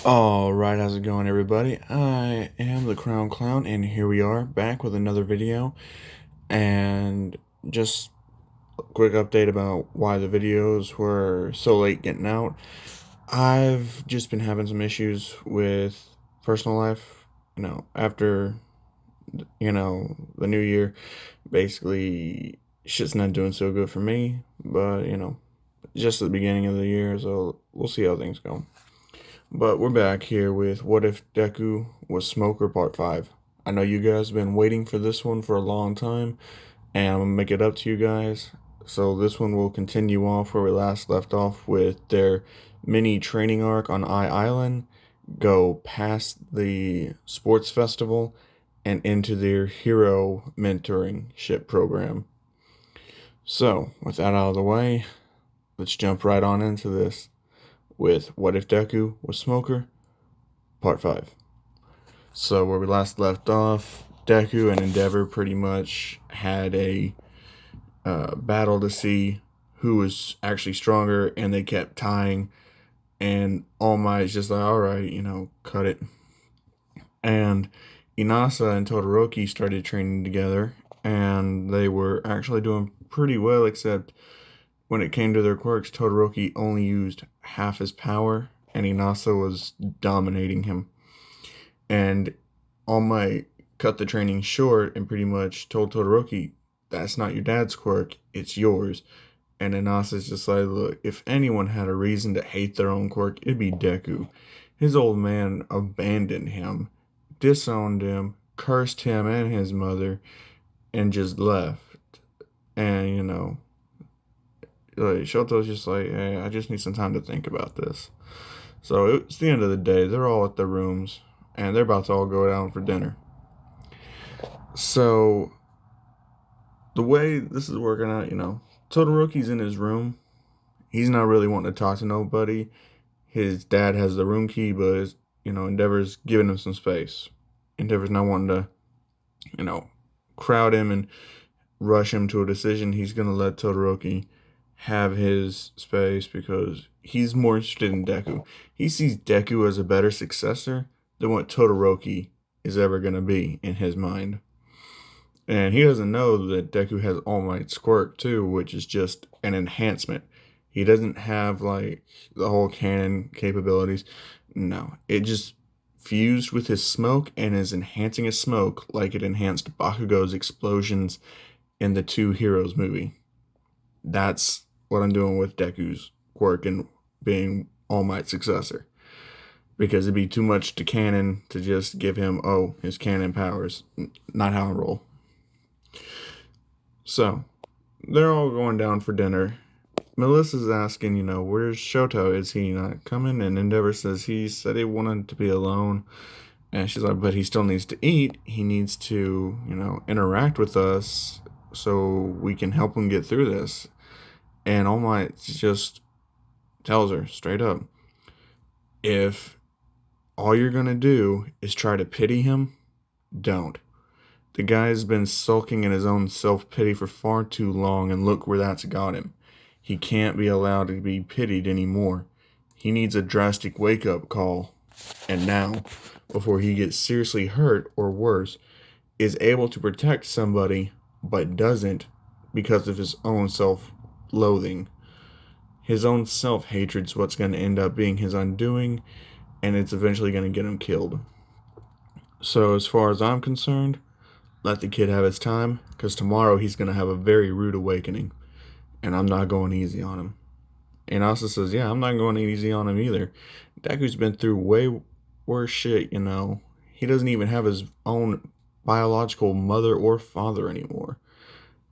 Alright, how's it going, everybody? I am the Crown Clown, and here we are back with another video. And just a quick update about why the videos were so late getting out. I've just been having some issues with personal life. After, the new year, basically, shit's not doing so good for me. But, just the beginning of the year, so we'll see how things go. But we're back here with What If Deku Was Smoker Part 5. I know you guys have been waiting for this one for a long time, and I'm going to make it up to you guys. So this one will continue off where we last left off with their mini training arc on Island, go past the sports festival, and into their hero mentoring ship program. So, with that out of the way, let's jump right on into this with What If Deku Was Smoker Part 5. So, where we last left off, Deku and Endeavor pretty much had a battle to see who was actually stronger, and they kept tying. And All Might's just like, alright, cut it. And Inasa and Todoroki started training together, and they were actually doing pretty well, except when it came to their quirks, Todoroki only used half his power, and Inasa was dominating him. And All Might cut the training short and pretty much told Todoroki, that's not your dad's quirk, it's yours. And Inasa's just like, look, if anyone had a reason to hate their own quirk, it'd be Deku. His old man abandoned him, disowned him, cursed him and his mother, and just left. And, like, Shoto's just like, hey, I just need some time to think about this. So it's the end of the day. They're all at their rooms, and they're about to all go down for dinner. So the way this is working out, Todoroki's in his room. He's not really wanting to talk to nobody. His dad has the room key, but Endeavor's giving him some space. Endeavor's not wanting to, crowd him and rush him to a decision. He's gonna let Todoroki have his space because he's more interested in Deku. He sees Deku as a better successor than what Todoroki is ever going to be in his mind. And he doesn't know that Deku has All Might's quirk too, which is just an enhancement. He doesn't have like the whole cannon capabilities. No, it just fused with his smoke and is enhancing his smoke like it enhanced Bakugo's explosions in the Two Heroes movie. That's what I'm doing with Deku's quirk and being All Might's successor. Because it'd be too much to canon to just give him, his canon powers. Not how I roll. So, they're all going down for dinner. Melissa's asking, where's Shoto? Is he not coming? And Endeavor says he said he wanted to be alone. And she's like, but he still needs to eat. He needs to, interact with us so we can help him get through this. And All Might just tells her straight up, if all you're going to do is try to pity him, don't. The guy's been sulking in his own self-pity for far too long, and look where that's got him. He can't be allowed to be pitied anymore. He needs a drastic wake-up call. And now, before he gets seriously hurt or worse, is able to protect somebody, but doesn't because of his own self-loathing. His own self-hatred's what's going to end up being his undoing, and it's eventually going to get him killed. So as far as I'm concerned, let the kid have his time, because tomorrow he's going to have a very rude awakening, and I'm not going easy on him. And Asa says, yeah, I'm not going easy on him either. Deku's been through way worse shit, He doesn't even have his own biological mother or father anymore.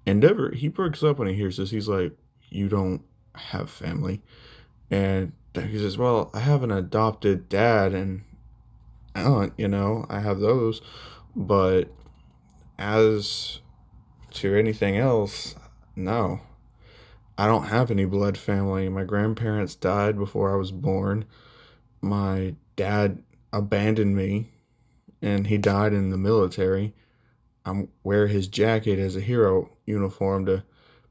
Endeavor, he perks up when he hears this. He's like, you don't have family. And he says, well, I have an adopted dad and aunt, I have those. But as to anything else, no. I don't have any blood family. My grandparents died before I was born. My dad abandoned me, and he died in the military. I wear his jacket as a hero uniform to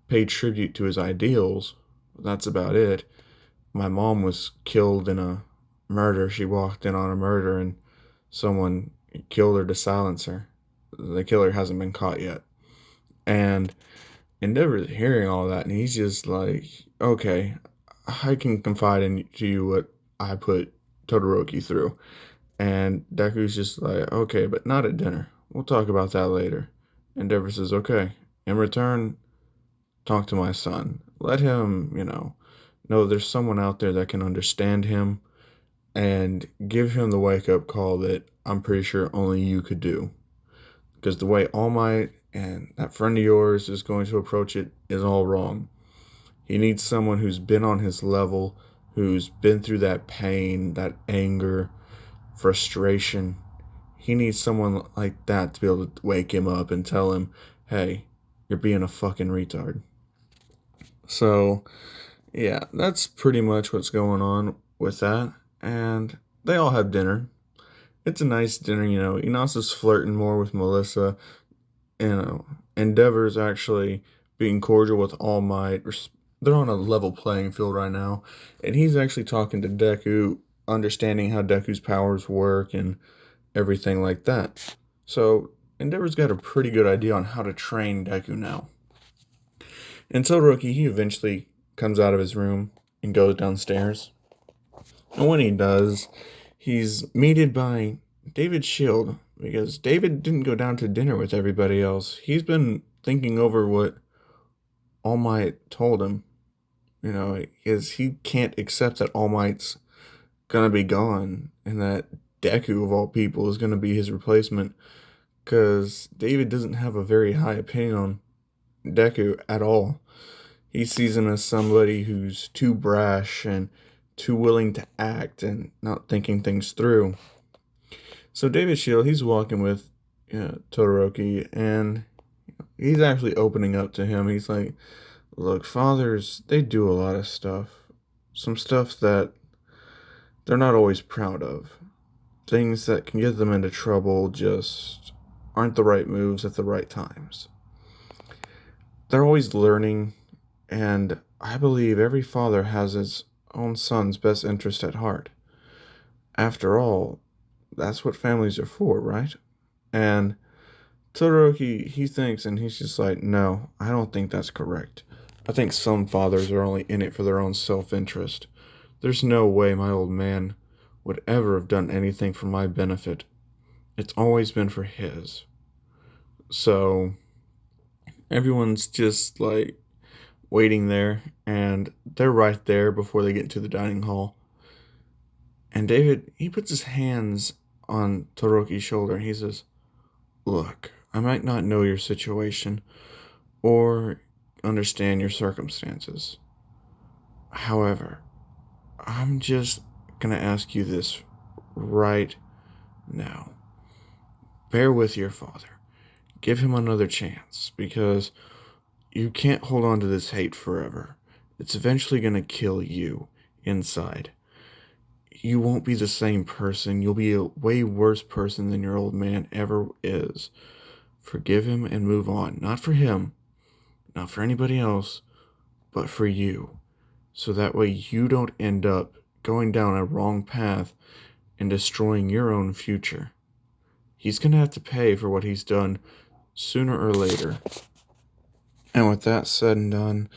pay tribute to his ideals. That's about it. My mom was killed in a murder. She walked in on a murder and someone killed her to silence her. The killer hasn't been caught yet. And Endeavor's hearing all that, and he's just like, okay, I can confide in to you what I put Todoroki through. And Deku's just like, okay, but not at dinner. We'll talk about that later. Endeavor says, okay. In return, talk to my son. Let him, know there's someone out there that can understand him and give him the wake up call that I'm pretty sure only you could do. Because the way All Might and that friend of yours is going to approach it is all wrong. He needs someone who's been on his level, who's been through that pain, that anger, frustration. He needs someone like that to be able to wake him up and tell him, hey, you're being a fucking retard. So, yeah, that's pretty much what's going on with that. And they all have dinner. It's a nice dinner, Inasa's flirting more with Melissa. Endeavor's actually being cordial with All Might. They're on a level playing field right now. And he's actually talking to Deku, understanding how Deku's powers work and everything like that. So, Endeavor's got a pretty good idea on how to train Deku now. And Todoroki, he eventually comes out of his room and goes downstairs. And when he does, he's meted by David Shield, because David didn't go down to dinner with everybody else. He's been thinking over what All Might told him, because he can't accept that All Might's gonna be gone and that Deku, of all people, is gonna be his replacement, because David doesn't have a very high opinion on Deku at all. He sees him as somebody who's too brash and too willing to act and not thinking things through. So David Shield, he's walking with Todoroki, and he's actually opening up to him. He's like, look, fathers, they do a lot of stuff. Some stuff that they're not always proud of. Things that can get them into trouble just aren't the right moves at the right times. They're always learning, and I believe every father has his own son's best interest at heart. After all, that's what families are for, right? And Todoroki, he thinks, and he's just like, no, I don't think that's correct. I think some fathers are only in it for their own self-interest. There's no way my old man would ever have done anything for my benefit. It's always been for his. So, everyone's just like waiting there, and they're right there before they get into the dining hall. And David, he puts his hands on Todoroki's shoulder, and he says, look, I might not know your situation or understand your circumstances. However, I'm just going to ask you this right now. Bear with your father. Give him another chance, because you can't hold on to this hate forever. It's eventually going to kill you inside. You won't be the same person. You'll be a way worse person than your old man ever is. Forgive him and move on. Not for him, not for anybody else, but for you. So that way you don't end up going down a wrong path and destroying your own future. He's going to have to pay for what he's done sooner or later. And with that said and done,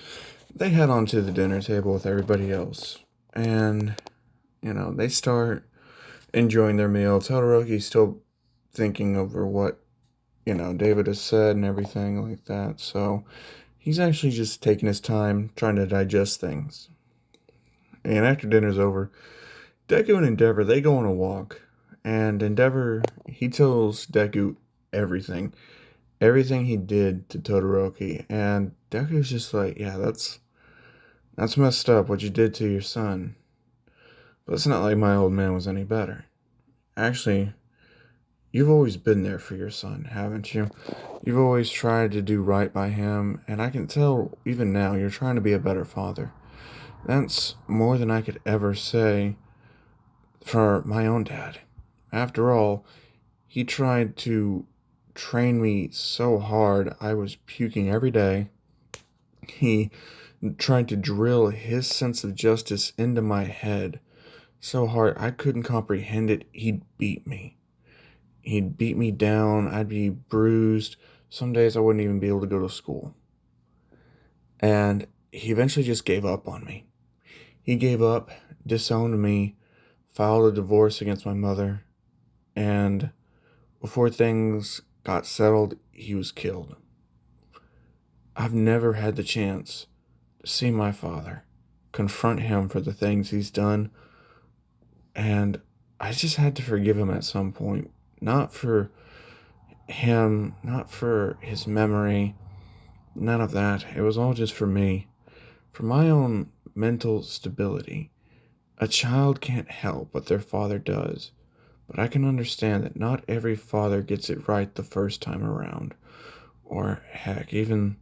they head on to the dinner table with everybody else. And, they start enjoying their meal. Todoroki's still thinking over what, David has said and everything like that. So he's actually just taking his time trying to digest things. And after dinner's over, Deku and Endeavor, they go on a walk. And Endeavor, he tells Deku everything. Everything he did to Todoroki. And Deku's just like, yeah, that's messed up what you did to your son. But it's not like my old man was any better. Actually, you've always been there for your son, haven't you? You've always tried to do right by him, and I can tell even now you're trying to be a better father. That's more than I could ever say for my own dad. After all, he tried to train me so hard I was puking every day. He tried to drill his sense of justice into my head so hard I couldn't comprehend it. He'd beat me. He'd beat me down. I'd be bruised. Some days I wouldn't even be able to go to school. And he eventually just gave up on me. He gave up, disowned me, filed a divorce against my mother, and before things got settled, he was killed. I've never had the chance to see my father, confront him for the things he's done, and I just had to forgive him at some point. Not for him, not for his memory, none of that. It was all just for me, for my own mental stability. A child can't help what their father does, but I can understand that not every father gets it right the first time around, or heck, even,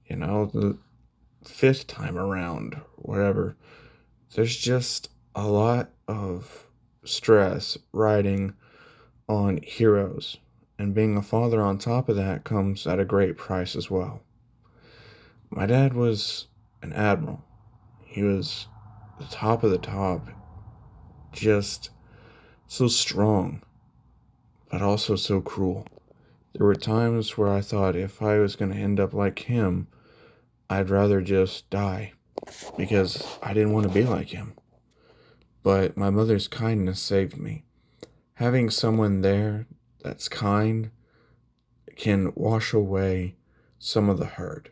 the fifth time around, whatever. There's just a lot of stress riding on heroes, and being a father on top of that comes at a great price as well. My dad was an admiral. He was the top of the top, just so strong, but also so cruel. There were times where I thought if I was going to end up like him, I'd rather just die, because I didn't want to be like him. But my mother's kindness saved me. Having someone there that's kind can wash away some of the hurt.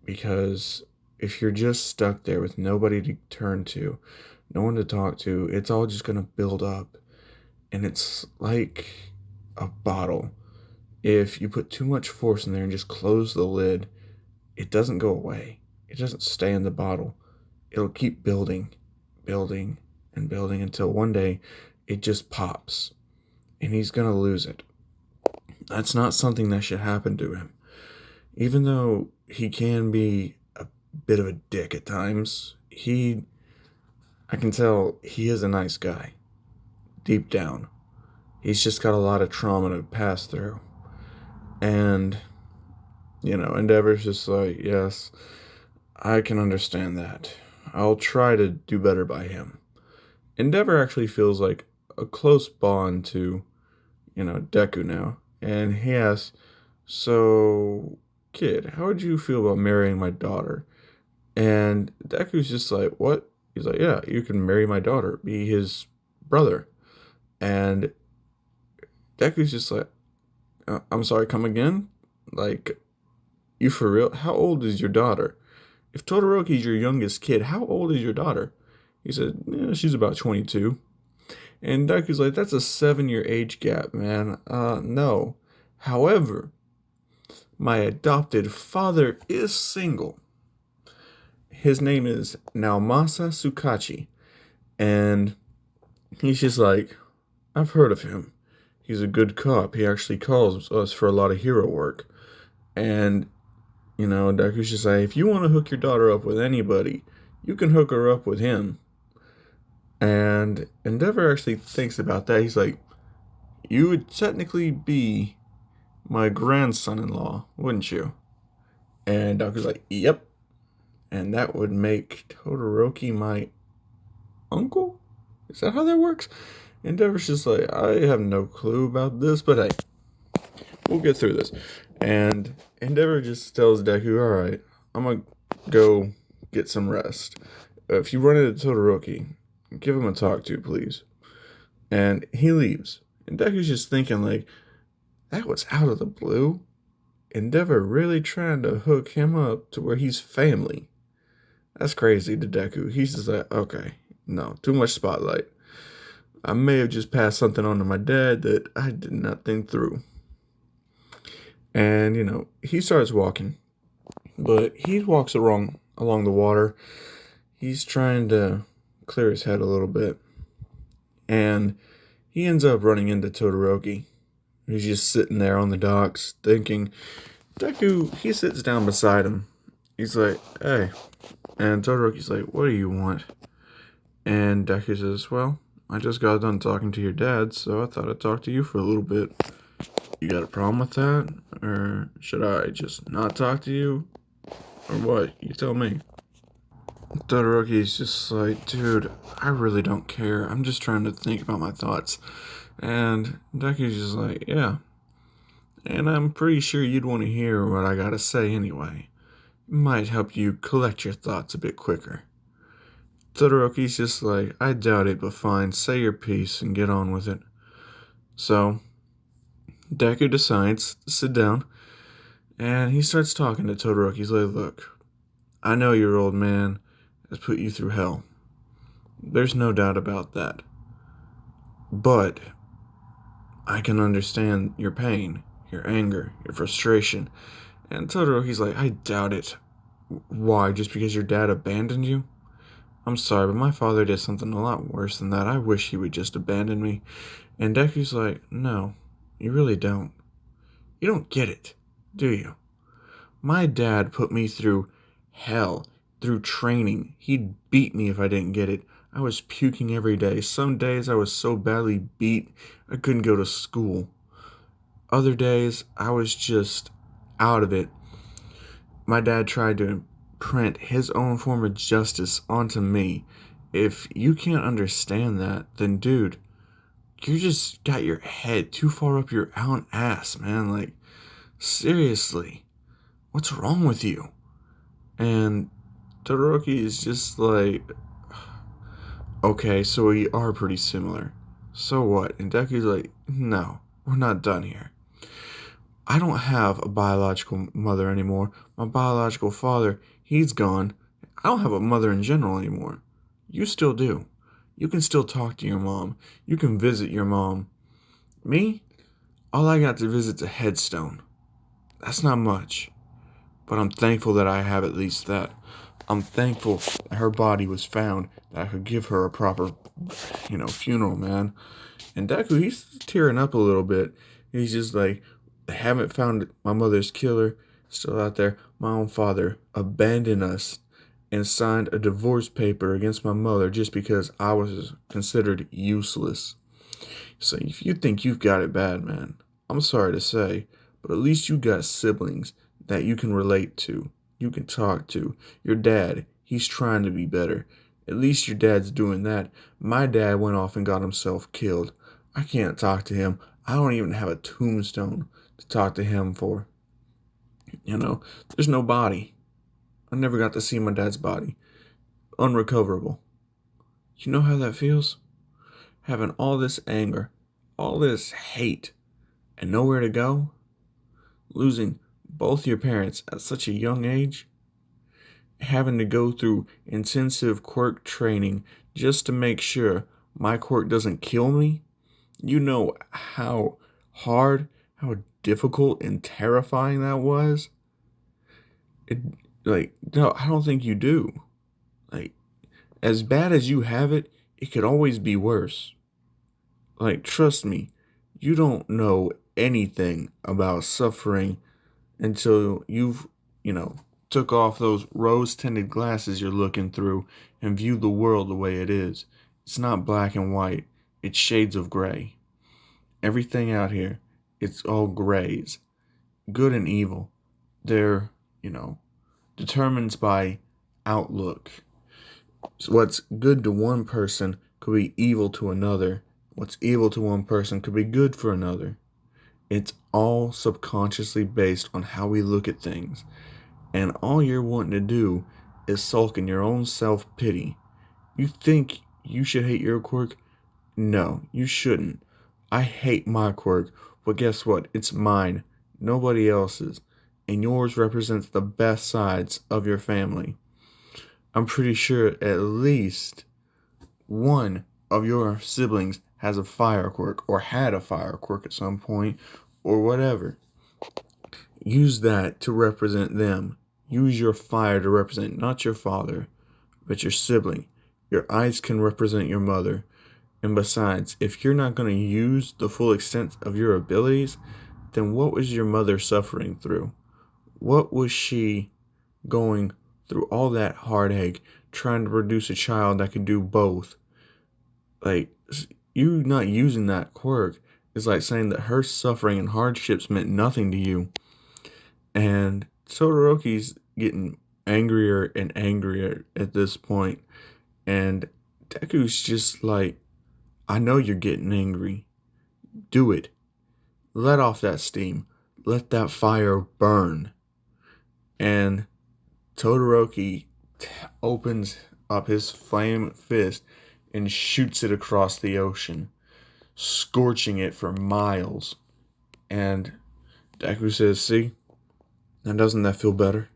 Because if you're just stuck there with nobody to turn to, no one to talk to, it's all just going to build up. And it's like a bottle. If you put too much force in there and just close the lid, it doesn't go away. It doesn't stay in the bottle. It'll keep building, building, and building until one day it just pops. And he's going to lose it. That's not something that should happen to him. Even though he can be a bit of a dick at times, I can tell he is a nice guy. Deep down. He's just got a lot of trauma to pass through. And, Endeavor's just like, yes, I can understand that. I'll try to do better by him. Endeavor actually feels like a close bond to, Deku now. And he asks, so, kid, how would you feel about marrying my daughter? And Deku's just like, what? He's like, yeah, you can marry my daughter, be his brother. And Deku's just like, I'm sorry, come again? Like, you for real? How old is your daughter? If Todoroki's your youngest kid, how old is your daughter? He said, yeah, she's about 22. And Deku's like, that's a 7-year age gap, man. No. However, my adopted father is single. His name is Naomasa Tsukachi. And he's just like, I've heard of him. He's a good cop. He actually calls us for a lot of hero work. And, Deku's just like, if you want to hook your daughter up with anybody, you can hook her up with him. And Endeavor actually thinks about that. He's like, you would technically be my grandson-in-law, wouldn't you? And Deku's like, yep. And that would make Todoroki my uncle? Is that how that works? Endeavor's just like, I have no clue about this, but hey, we'll get through this. And Endeavor just tells Deku, alright, I'm gonna go get some rest. If you run into Todoroki, give him a talk to, please. And he leaves. And Deku's just thinking, like, that was out of the blue. Endeavor really trying to hook him up to where he's family. That's crazy to Deku. He's just like, okay, no, too much spotlight. I may have just passed something on to my dad that I did not think through. And, he starts walking. But he walks along the water. He's trying to clear his head a little bit. And he ends up running into Todoroki. He's just sitting there on the docks thinking. Deku, he sits down beside him. He's like, hey. And Todoroki's like, what do you want? And Deku says, well, I just got done talking to your dad, so I thought I'd talk to you for a little bit. You got a problem with that? Or should I just not talk to you? Or what? You tell me. Todoroki's just like, dude, I really don't care. I'm just trying to think about my thoughts. And Deku's just like, yeah. And I'm pretty sure you'd want to hear what I gotta say anyway. It might help you collect your thoughts a bit quicker. Todoroki's just like, I doubt it, but fine, say your piece and get on with it. So, Deku decides to sit down, and he starts talking to Todoroki. He's like, look, I know your old man has put you through hell. There's no doubt about that. But I can understand your pain, your anger, your frustration. And Todoroki's like, I doubt it. Why? Just because your dad abandoned you? I'm sorry, but my father did something a lot worse than that. I wish he would just abandon me. And Deku's like, no, you really don't. You don't get it, do you? My dad put me through hell, through training. He'd beat me if I didn't get it. I was puking every day. Some days I was so badly beat I couldn't go to school. Other days I was just out of it. My dad tried to imprint his own form of justice onto me. If you can't understand that, then dude, you just got your head too far up your own ass, man. Like, seriously, what's wrong with you? And Todoroki is just like, okay, so we are pretty similar. So what? And Deku's like, no, we're not done here. I don't have a biological mother anymore. My biological father, he's gone. I don't have a mother in general anymore. You still do. You can still talk to your mom. You can visit your mom. Me? All I got to visit's a headstone. That's not much. But I'm thankful that I have at least that. I'm thankful that her body was found, that I could give her a proper, funeral, man. And Deku, he's tearing up a little bit. He's just like, they haven't found my mother's killer, still out there. My own father abandoned us and signed a divorce paper against my mother just because I was considered useless. So if you think you've got it bad, man, I'm sorry to say, but at least you got siblings that you can relate to, you can talk to. Your dad, he's trying to be better. At least your dad's doing that. My dad went off and got himself killed. I can't talk to him. I don't even have a tombstone to talk to him for. There's no body. I never got to see my dad's body. Unrecoverable. You know how that feels? Having all this anger, all this hate, and nowhere to go? Losing both your parents at such a young age? Having to go through intensive quirk training just to make sure my quirk doesn't kill me? You know how hard, how difficult and terrifying that was? It, no, I don't think you do. Like, as bad as you have it, it could always be worse. Like, trust me, you don't know anything about suffering until you've, you know, took off those rose-tinted glasses you're looking through and viewed the world the way it is. It's not black and white, it's shades of gray. Everything out here, it's all grays. Good and evil. They're, determined by outlook. So what's good to one person could be evil to another. What's evil to one person could be good for another. It's all subconsciously based on how we look at things. And all you're wanting to do is sulk in your own self-pity. You think you should hate your quirk? No, you shouldn't. I hate my quirk, but guess what? It's mine, nobody else's. And yours represents the best sides of your family. I'm pretty sure at least one of your siblings has a fire quirk or had a fire quirk at some point or whatever. Use that to represent them. Use your fire to represent not your father, but your sibling. Your ice can represent your mother. And besides, if you're not going to use the full extent of your abilities, then what was your mother suffering through? What was she going through all that heartache trying to produce a child that could do both? Like, you not using that quirk is like saying that her suffering and hardships meant nothing to you. And Todoroki's getting angrier and angrier at this point. And Deku's just like, I know you're getting angry. Do it. Let off that steam. Let that fire burn. And Todoroki opens up his flame fist and shoots it across the ocean, scorching it for miles. And Deku says, see, now doesn't that feel better?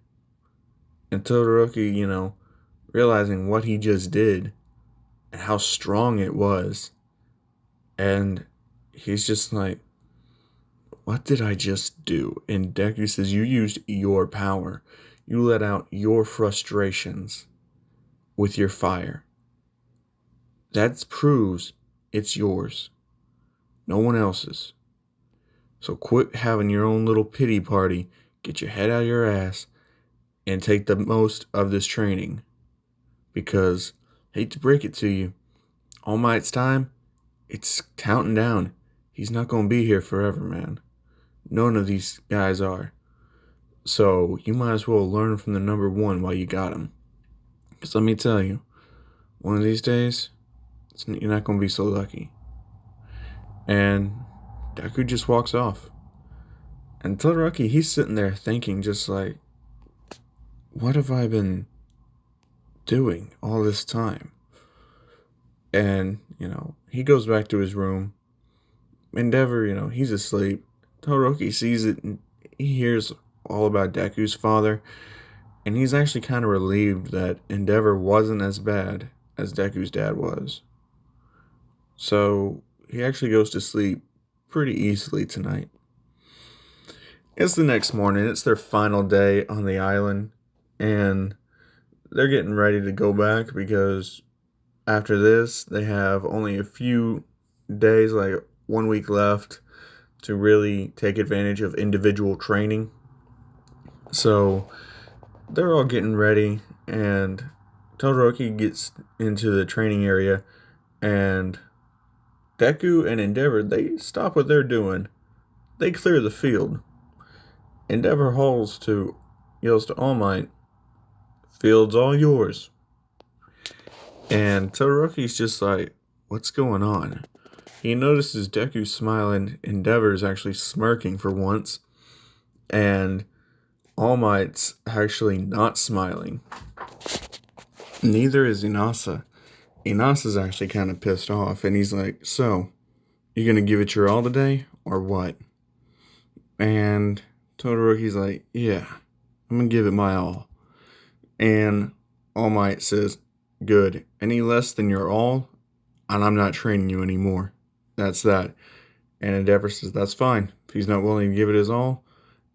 And Todoroki, realizing what he just did and how strong it was, and he's just like, what did I just do? And Deku says, you used your power. You let out your frustrations with your fire. That proves it's yours, no one else's. So quit having your own little pity party, get your head out of your ass, and take the most of this training. Because, hate to break it to you, All Might's time, it's counting down. He's not going to be here forever, man. None of these guys are. So you might as well learn from the number one while you got him. Because let me tell you, one of these days, you're not going to be so lucky. And Deku just walks off. And Todoroki, he's sitting there thinking just like, what have I been doing all this time? And, he goes back to his room. Endeavor, he's asleep. Todoroki sees it and he hears all about Deku's father. And he's actually kind of relieved that Endeavor wasn't as bad as Deku's dad was. So he actually goes to sleep pretty easily tonight. It's the next morning. It's their final day on the island. And they're getting ready to go back because after this, they have only a few days, like 1 week left, to really take advantage of individual training. So they're all getting ready, and Todoroki gets into the training area, and Deku and Endeavor, they stop what they're doing. They clear the field. Endeavor yells to All Might, "Field's all yours." And Todoroki's just like, what's going on? He notices Deku smiling, Endeavor's actually smirking for once, and All Might's actually not smiling. Neither is Inasa. Inasa's actually kind of pissed off, and he's like, so, you gonna give it your all today, or what? And Todoroki's like, yeah, I'm gonna give it my all. And All Might says, good, any less than your all, and I'm not training you anymore. That's that. And Endeavor says, that's fine. If he's not willing to give it his all,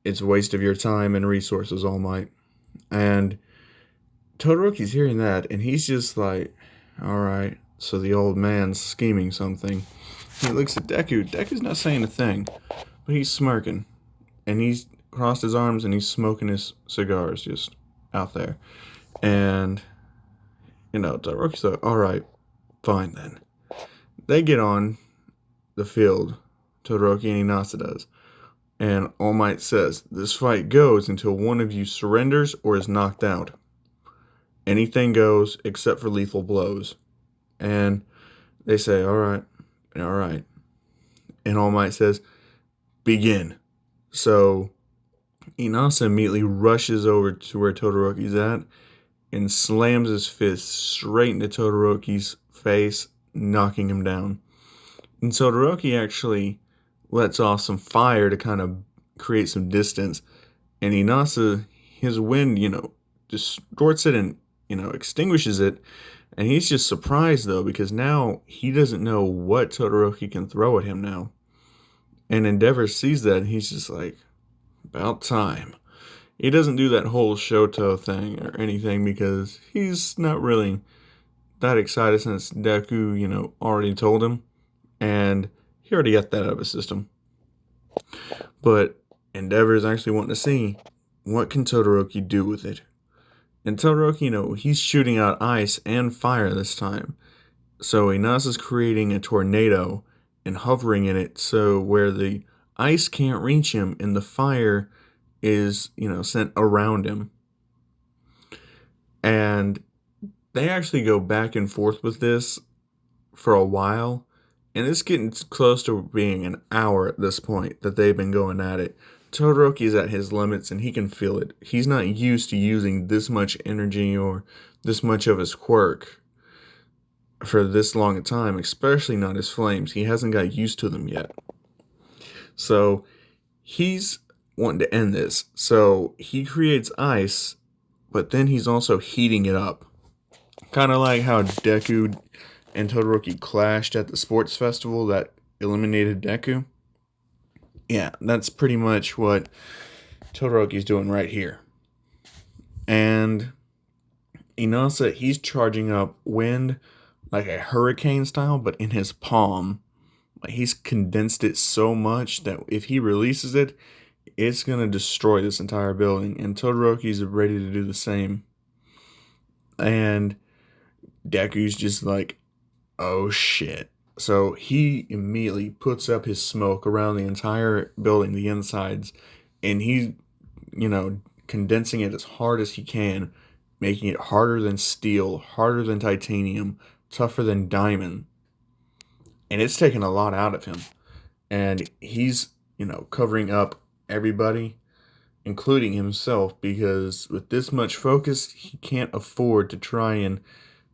it's a waste of your time and resources, All Might. And Todoroki's hearing that, and he's just like, alright, so the old man's scheming something. He looks at Deku. Deku's not saying a thing, but he's smirking. And he's crossed his arms, and he's smoking his cigars just out there. And, Todoroki's like, alright, fine then. They get on the field, Todoroki and Inasa does. And All Might says, this fight goes until one of you surrenders or is knocked out. Anything goes except for lethal blows. And they say, alright. And All Might says, begin. So Inasa immediately rushes over to where Todoroki's at and slams his fist straight into Todoroki's face, knocking him down. And Todoroki actually lets off some fire to kind of create some distance. And Inasa, his wind, distorts it and, extinguishes it. And he's just surprised, though, because now he doesn't know what Todoroki can throw at him now. And Endeavor sees that, and he's just like, about time. He doesn't do that whole Shoto thing or anything because he's not really that excited since Deku, already told him. And he already got that out of his system. But Endeavor is actually wanting to see what can Todoroki do with it. And Todoroki, he's shooting out ice and fire this time. So Inasa's creating a tornado and hovering in it so where the ice can't reach him and the fire is, sent around him. And they actually go back and forth with this for a while, and it's getting close to being an hour at this point that they've been going at it. Todoroki's at his limits, and he can feel it. He's not used to using this much energy or this much of his quirk for this long a time, especially not his flames. He hasn't got used to them yet. So he's wanting to end this. So he creates ice, but then he's also heating it up. Kind of like how Deku and Todoroki clashed at the sports festival that eliminated Deku. Yeah, that's pretty much what Todoroki's doing right here. And Inasa, he's charging up wind like a hurricane style, but in his palm. Like, he's condensed it so much that if he releases it, it's going to destroy this entire building. And Todoroki's ready to do the same. And Deku's just like, oh shit. So he immediately puts up his smoke around the entire building, the insides, and he's, condensing it as hard as he can, making it harder than steel, harder than titanium, tougher than diamond. And it's taking a lot out of him. And he's, covering up everybody, including himself, because with this much focus, he can't afford to try and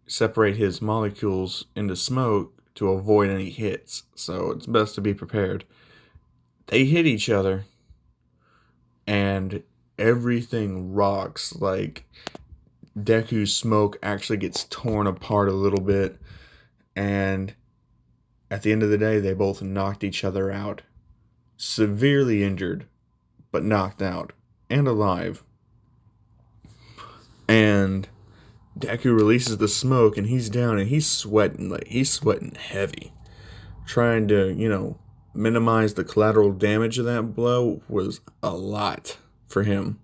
separate his molecules into smoke to avoid any hits. So it's best to be prepared. They hit each other, and everything rocks. Like, Deku's smoke actually gets torn apart a little bit, and at the end of the day, they both knocked each other out. Severely injured, but knocked out and alive. And Deku releases the smoke, and he's down, and he's sweating heavy. Trying to, minimize the collateral damage of that blow was a lot for him.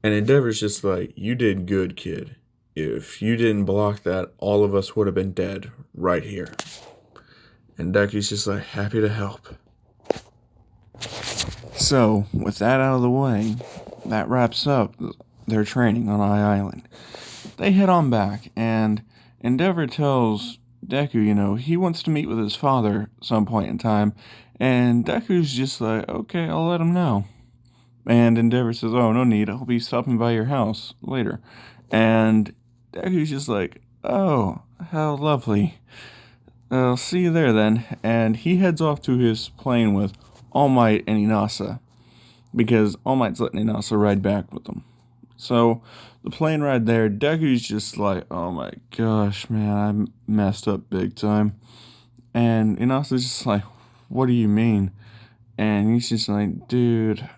And Endeavor's just like, you did good, kid. If you didn't block that, all of us would have been dead right here. And Deku's just like, happy to help. So, with that out of the way, that wraps up their training on Island. They head on back, and Endeavor tells Deku, he wants to meet with his father some point in time, and Deku's just like, okay, I'll let him know. And Endeavor says, oh, no need, I'll be stopping by your house later. And Deku's just like, oh, how lovely. I'll see you there then. And he heads off to his plane with All Might and Inasa, because All Might's letting Inasa ride back with them. So, the plane ride there, Deku's just like, oh my gosh, man, I messed up big time. And Inasa's just like, what do you mean? And he's just like, dude,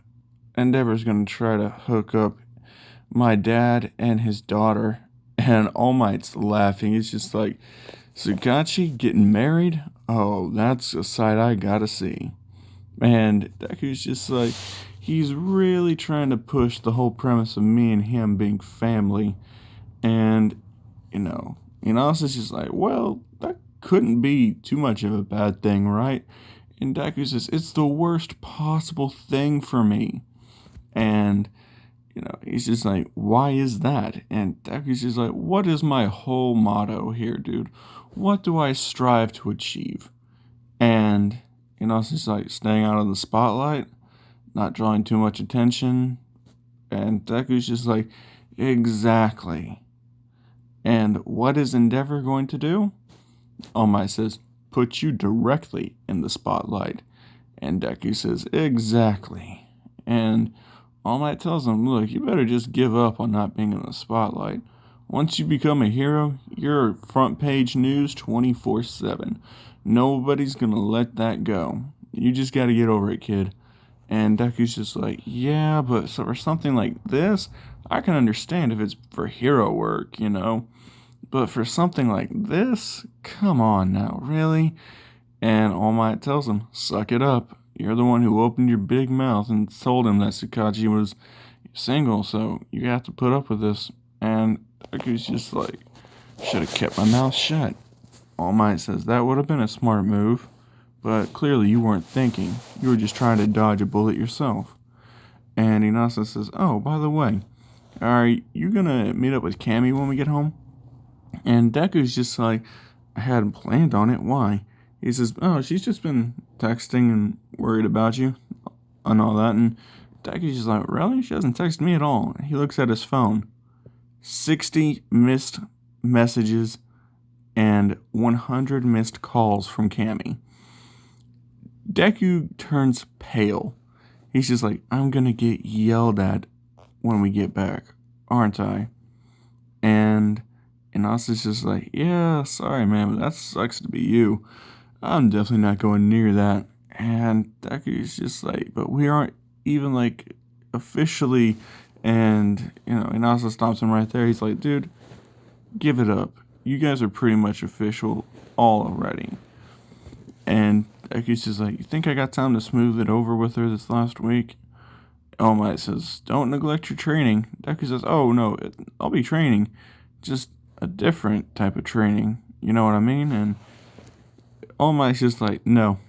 Endeavor's gonna try to hook up my dad and his daughter. And All Might's laughing. He's just like, Tsukachi getting married? Oh, that's a sight I gotta see. And Deku's just like, he's really trying to push the whole premise of me and him being family. And, Inasa's just like, well, that couldn't be too much of a bad thing, right? And Deku says, it's the worst possible thing for me. And, he's just like, why is that? And Deku's just like, what is my whole motto here, dude? What do I strive to achieve? And, it's just like staying out of the spotlight, not drawing too much attention. And Deku's just like, exactly. And what is Endeavor going to do? All Might says, put you directly in the spotlight. And Deku says, exactly. And All Might tells him, look, you better just give up on not being in the spotlight. Once you become a hero, you're front page news 24/7. Nobody's gonna let that go. You just gotta get over it, kid. And Deku's just like, yeah, but for something like this, I can understand if it's for hero work, But for something like this, come on now, really? And All Might tells him, suck it up. You're the one who opened your big mouth and told him that Tsukachi was single, so you have to put up with this. And Deku's just like, should have kept my mouth shut. All Might says, that would have been a smart move, but clearly you weren't thinking. You were just trying to dodge a bullet yourself. And Inasa says, oh, by the way, Are you gonna meet up with Cammy when we get home? And Deku's just like, I hadn't planned on it. Why? He says, oh, she's just been texting and worried about you and all that. And Deku's just like, really? She hasn't texted me at all. He looks at his phone. 60 missed messages and 100 missed calls from Cammy. Deku turns pale. He's just like, I'm gonna get yelled at when we get back, aren't I? And Austin's just like, yeah, sorry, man, but that sucks to be you. I'm definitely not going near that. And Deku's just like, but we aren't even like officially. And Inasa stops him right there. He's like, dude, give it up. You guys are pretty much official already. And Deku's just like, you think I got time to smooth it over with her this last week? All Might says, don't neglect your training. Deku says, oh no, I'll be training. Just a different type of training. You know what I mean? And All Might's just like, no,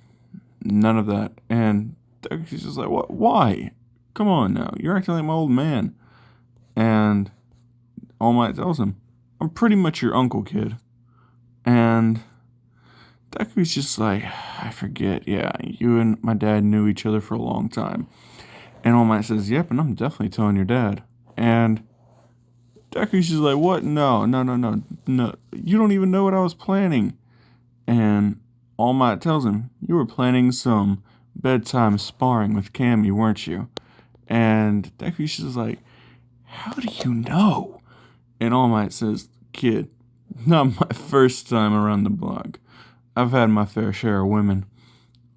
none of that. And Deku's just like, what? Why? Come on now, you're acting like my old man. And All Might tells him, I'm pretty much your uncle, kid. And Deku's just like, I forget, yeah, you and my dad knew each other for a long time. And All Might says, yep, and I'm definitely telling your dad. And Deku's just like, what? No. You don't even know what I was planning. And All Might tells him, you were planning some bedtime sparring with Cammy, weren't you? And Deku's just like, how do you know? And All Might says, kid, not my first time around the block. I've had my fair share of women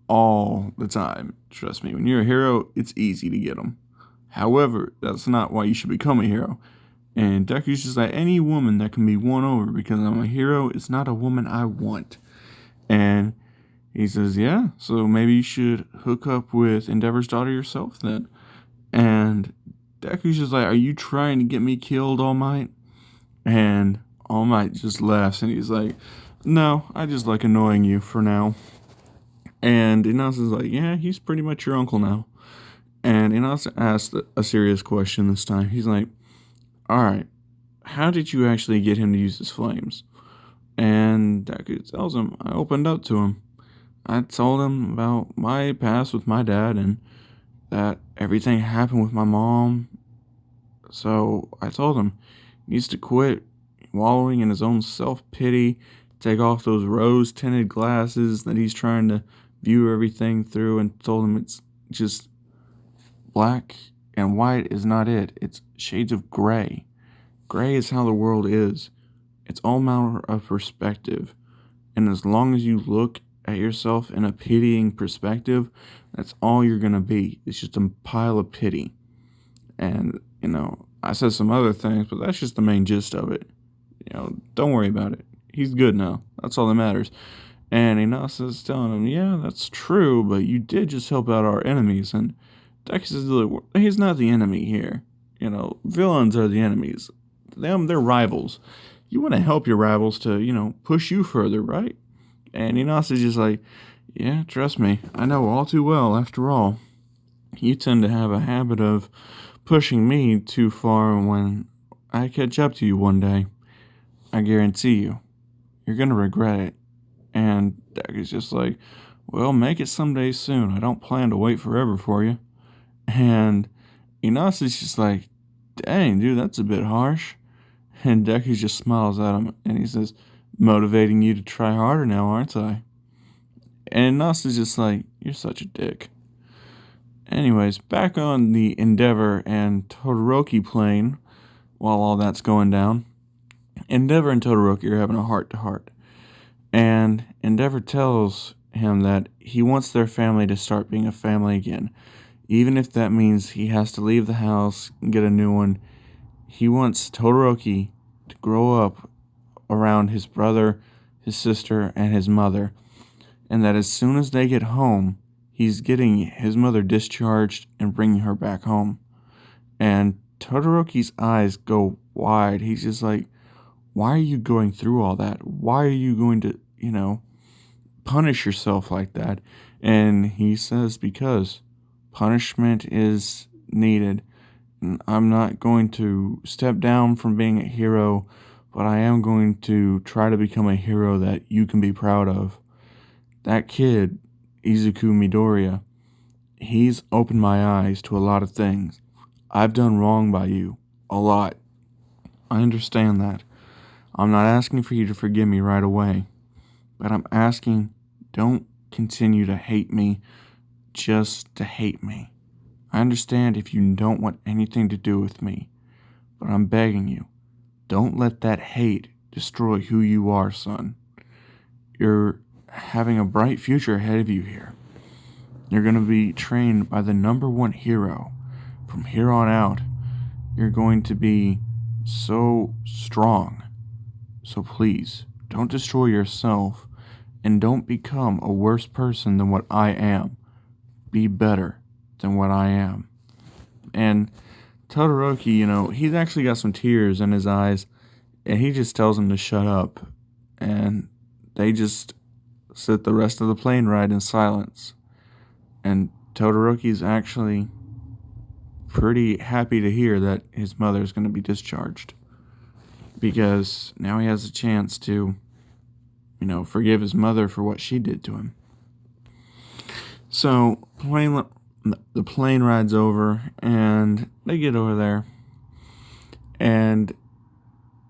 all the time. Trust me, when you're a hero, it's easy to get them. However, that's not why you should become a hero. And Deku's just like, any woman that can be won over because I'm a hero is not a woman I want. And he says, yeah, so maybe you should hook up with Endeavor's daughter yourself then. And Deku's just like, are you trying to get me killed, All Might? And All Might just laughs and he's like, no, I just like annoying you for now. And Inasa's like, yeah, he's pretty much your uncle now. And Inasa asked a serious question this time. He's like, alright, how did you actually get him to use his flames? And Deku tells him, I opened up to him. I told him about my past with my dad and that everything happened with my mom. So I told him he needs to quit wallowing in his own self-pity, take off those rose-tinted glasses that he's trying to view everything through, and told him it's just black and white is not it. It's shades of gray. Gray is how the world is. It's all matter of perspective. And as long as you look at yourself in a pitying perspective, that's all you're going to be. It's just a pile of pity. And, I said some other things, but that's just the main gist of it. Don't worry about it. He's good now. That's all that matters. And Inasa's telling him, yeah, that's true, but you did just help out our enemies. And Deku says, he's not the enemy here. Villains are the enemies. They're rivals. You want to help your rivals to, push you further, right? And Inasa's just like, yeah, trust me, I know all too well, after all. You tend to have a habit of pushing me too far when I catch up to you one day. I guarantee you, you're going to regret it. And Deku's just like, well, make it someday soon. I don't plan to wait forever for you. And Inasa's just like, dang, dude, that's a bit harsh. And Deku just smiles at him and he says, motivating you to try harder now, aren't I? And Inasa's just like, you're such a dick. Anyways, back on the Endeavor and Todoroki plane, while all that's going down, Endeavor and Todoroki are having a heart-to-heart. And Endeavor tells him that he wants their family to start being a family again. Even if that means he has to leave the house and get a new one, he wants Todoroki to grow up around his brother, his sister, and his mother. And that as soon as they get home, he's getting his mother discharged and bringing her back home. And Todoroki's eyes go wide. He's just like, why are you going through all that? Why are you going to, punish yourself like that? And he says, because punishment is needed. I'm not going to step down from being a hero, but I am going to try to become a hero that you can be proud of. That kid, Izuku Midoriya, he's opened my eyes to a lot of things. I've done wrong by you. A lot. I understand that. I'm not asking for you to forgive me right away, but I'm asking, don't continue to hate me just to hate me. I understand if you don't want anything to do with me, but I'm begging you, don't let that hate destroy who you are, son. You're having a bright future ahead of you here. You're going to be trained by the #1 hero. From here on out, you're going to be so strong. So please, don't destroy yourself and don't become a worse person than what I am. Be better than what I am. And Todoroki, he's actually got some tears in his eyes, and he just tells him to shut up. And they just sit the rest of the plane ride in silence. And Todoroki's actually pretty happy to hear that his mother is going to be discharged, because now he has a chance to, forgive his mother for what she did to him. So the plane ride's over, and they get over there, and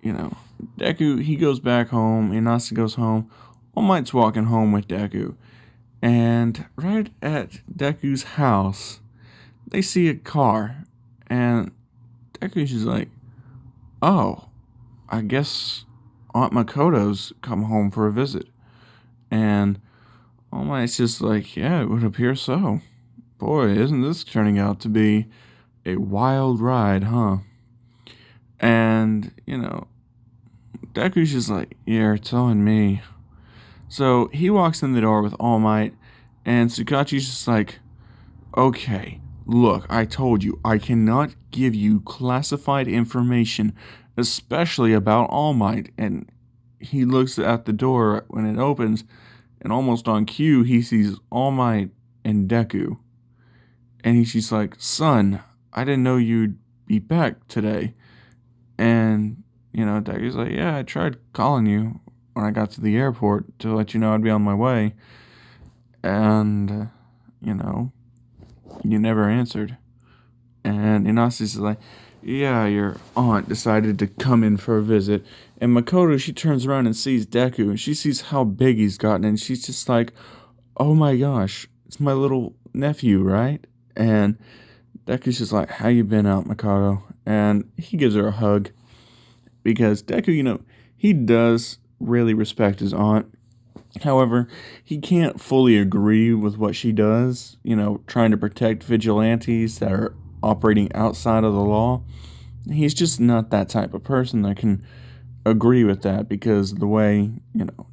Deku, he goes back home, Inasa goes home. All Might's walking home with Deku, and right at Deku's house, they see a car, and Deku's just like, oh, I guess Aunt Makoto's come home for a visit. And All Might's just like, yeah, it would appear so. Boy, isn't this turning out to be a wild ride, huh? And, Deku's just like, you're telling me. So he walks in the door with All Might, and Tsukachi's just like, okay, look, I told you, I cannot give you classified information, especially about All Might. And he looks at the door when it opens, and almost on cue, he sees All Might and Deku. And he's just like, son, I didn't know you'd be back today. And, Deku's like, yeah, I tried calling you when I got to the airport to let you know I'd be on my way. And, you never answered. And Inasa's like, yeah, your aunt decided to come in for a visit. And Makoto, she turns around and sees Deku, and she sees how big he's gotten, and she's just like, oh my gosh, it's my little nephew, right? And Deku's just like, how you been out, Makoto? And he gives her a hug, because Deku, he does really respect his aunt. However, he can't fully agree with what she does, trying to protect vigilantes that are operating outside of the law. He's just not that type of person that can agree with that, because the way,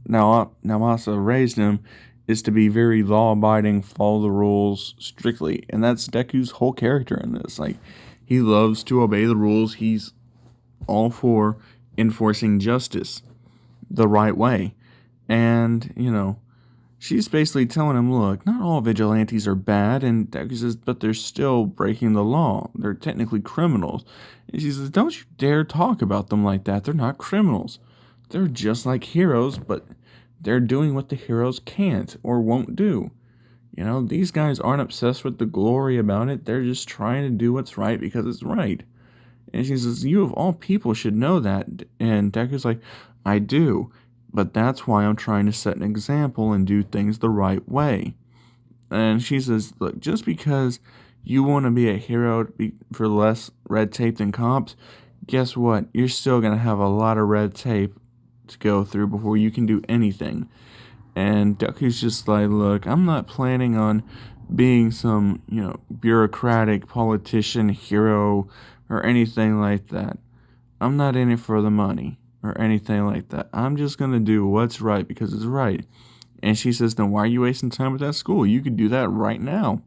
Naomasa raised him is to be very law-abiding, follow the rules strictly. And that's Deku's whole character in this. Like, he loves to obey the rules. He's all for enforcing justice the right way. And, she's basically telling him, look, not all vigilantes are bad. And Deku says, but they're still breaking the law. They're technically criminals. And she says, don't you dare talk about them like that. They're not criminals. They're just like heroes, but they're doing what the heroes can't or won't do. These guys aren't obsessed with the glory about it. They're just trying to do what's right because it's right. And she says, you of all people should know that. And Deku's like, I do. But that's why I'm trying to set an example and do things the right way. And she says, look, just because you want to be a hero for less red tape than cops, guess what? You're still going to have a lot of red tape to go through before you can do anything. And Deku's just like, look, I'm not planning on being some, bureaucratic politician, hero, or anything like that. I'm not in it for the money or anything like that. I'm just going to do what's right because it's right. And she says, then why are you wasting time at that school? You could do that right now.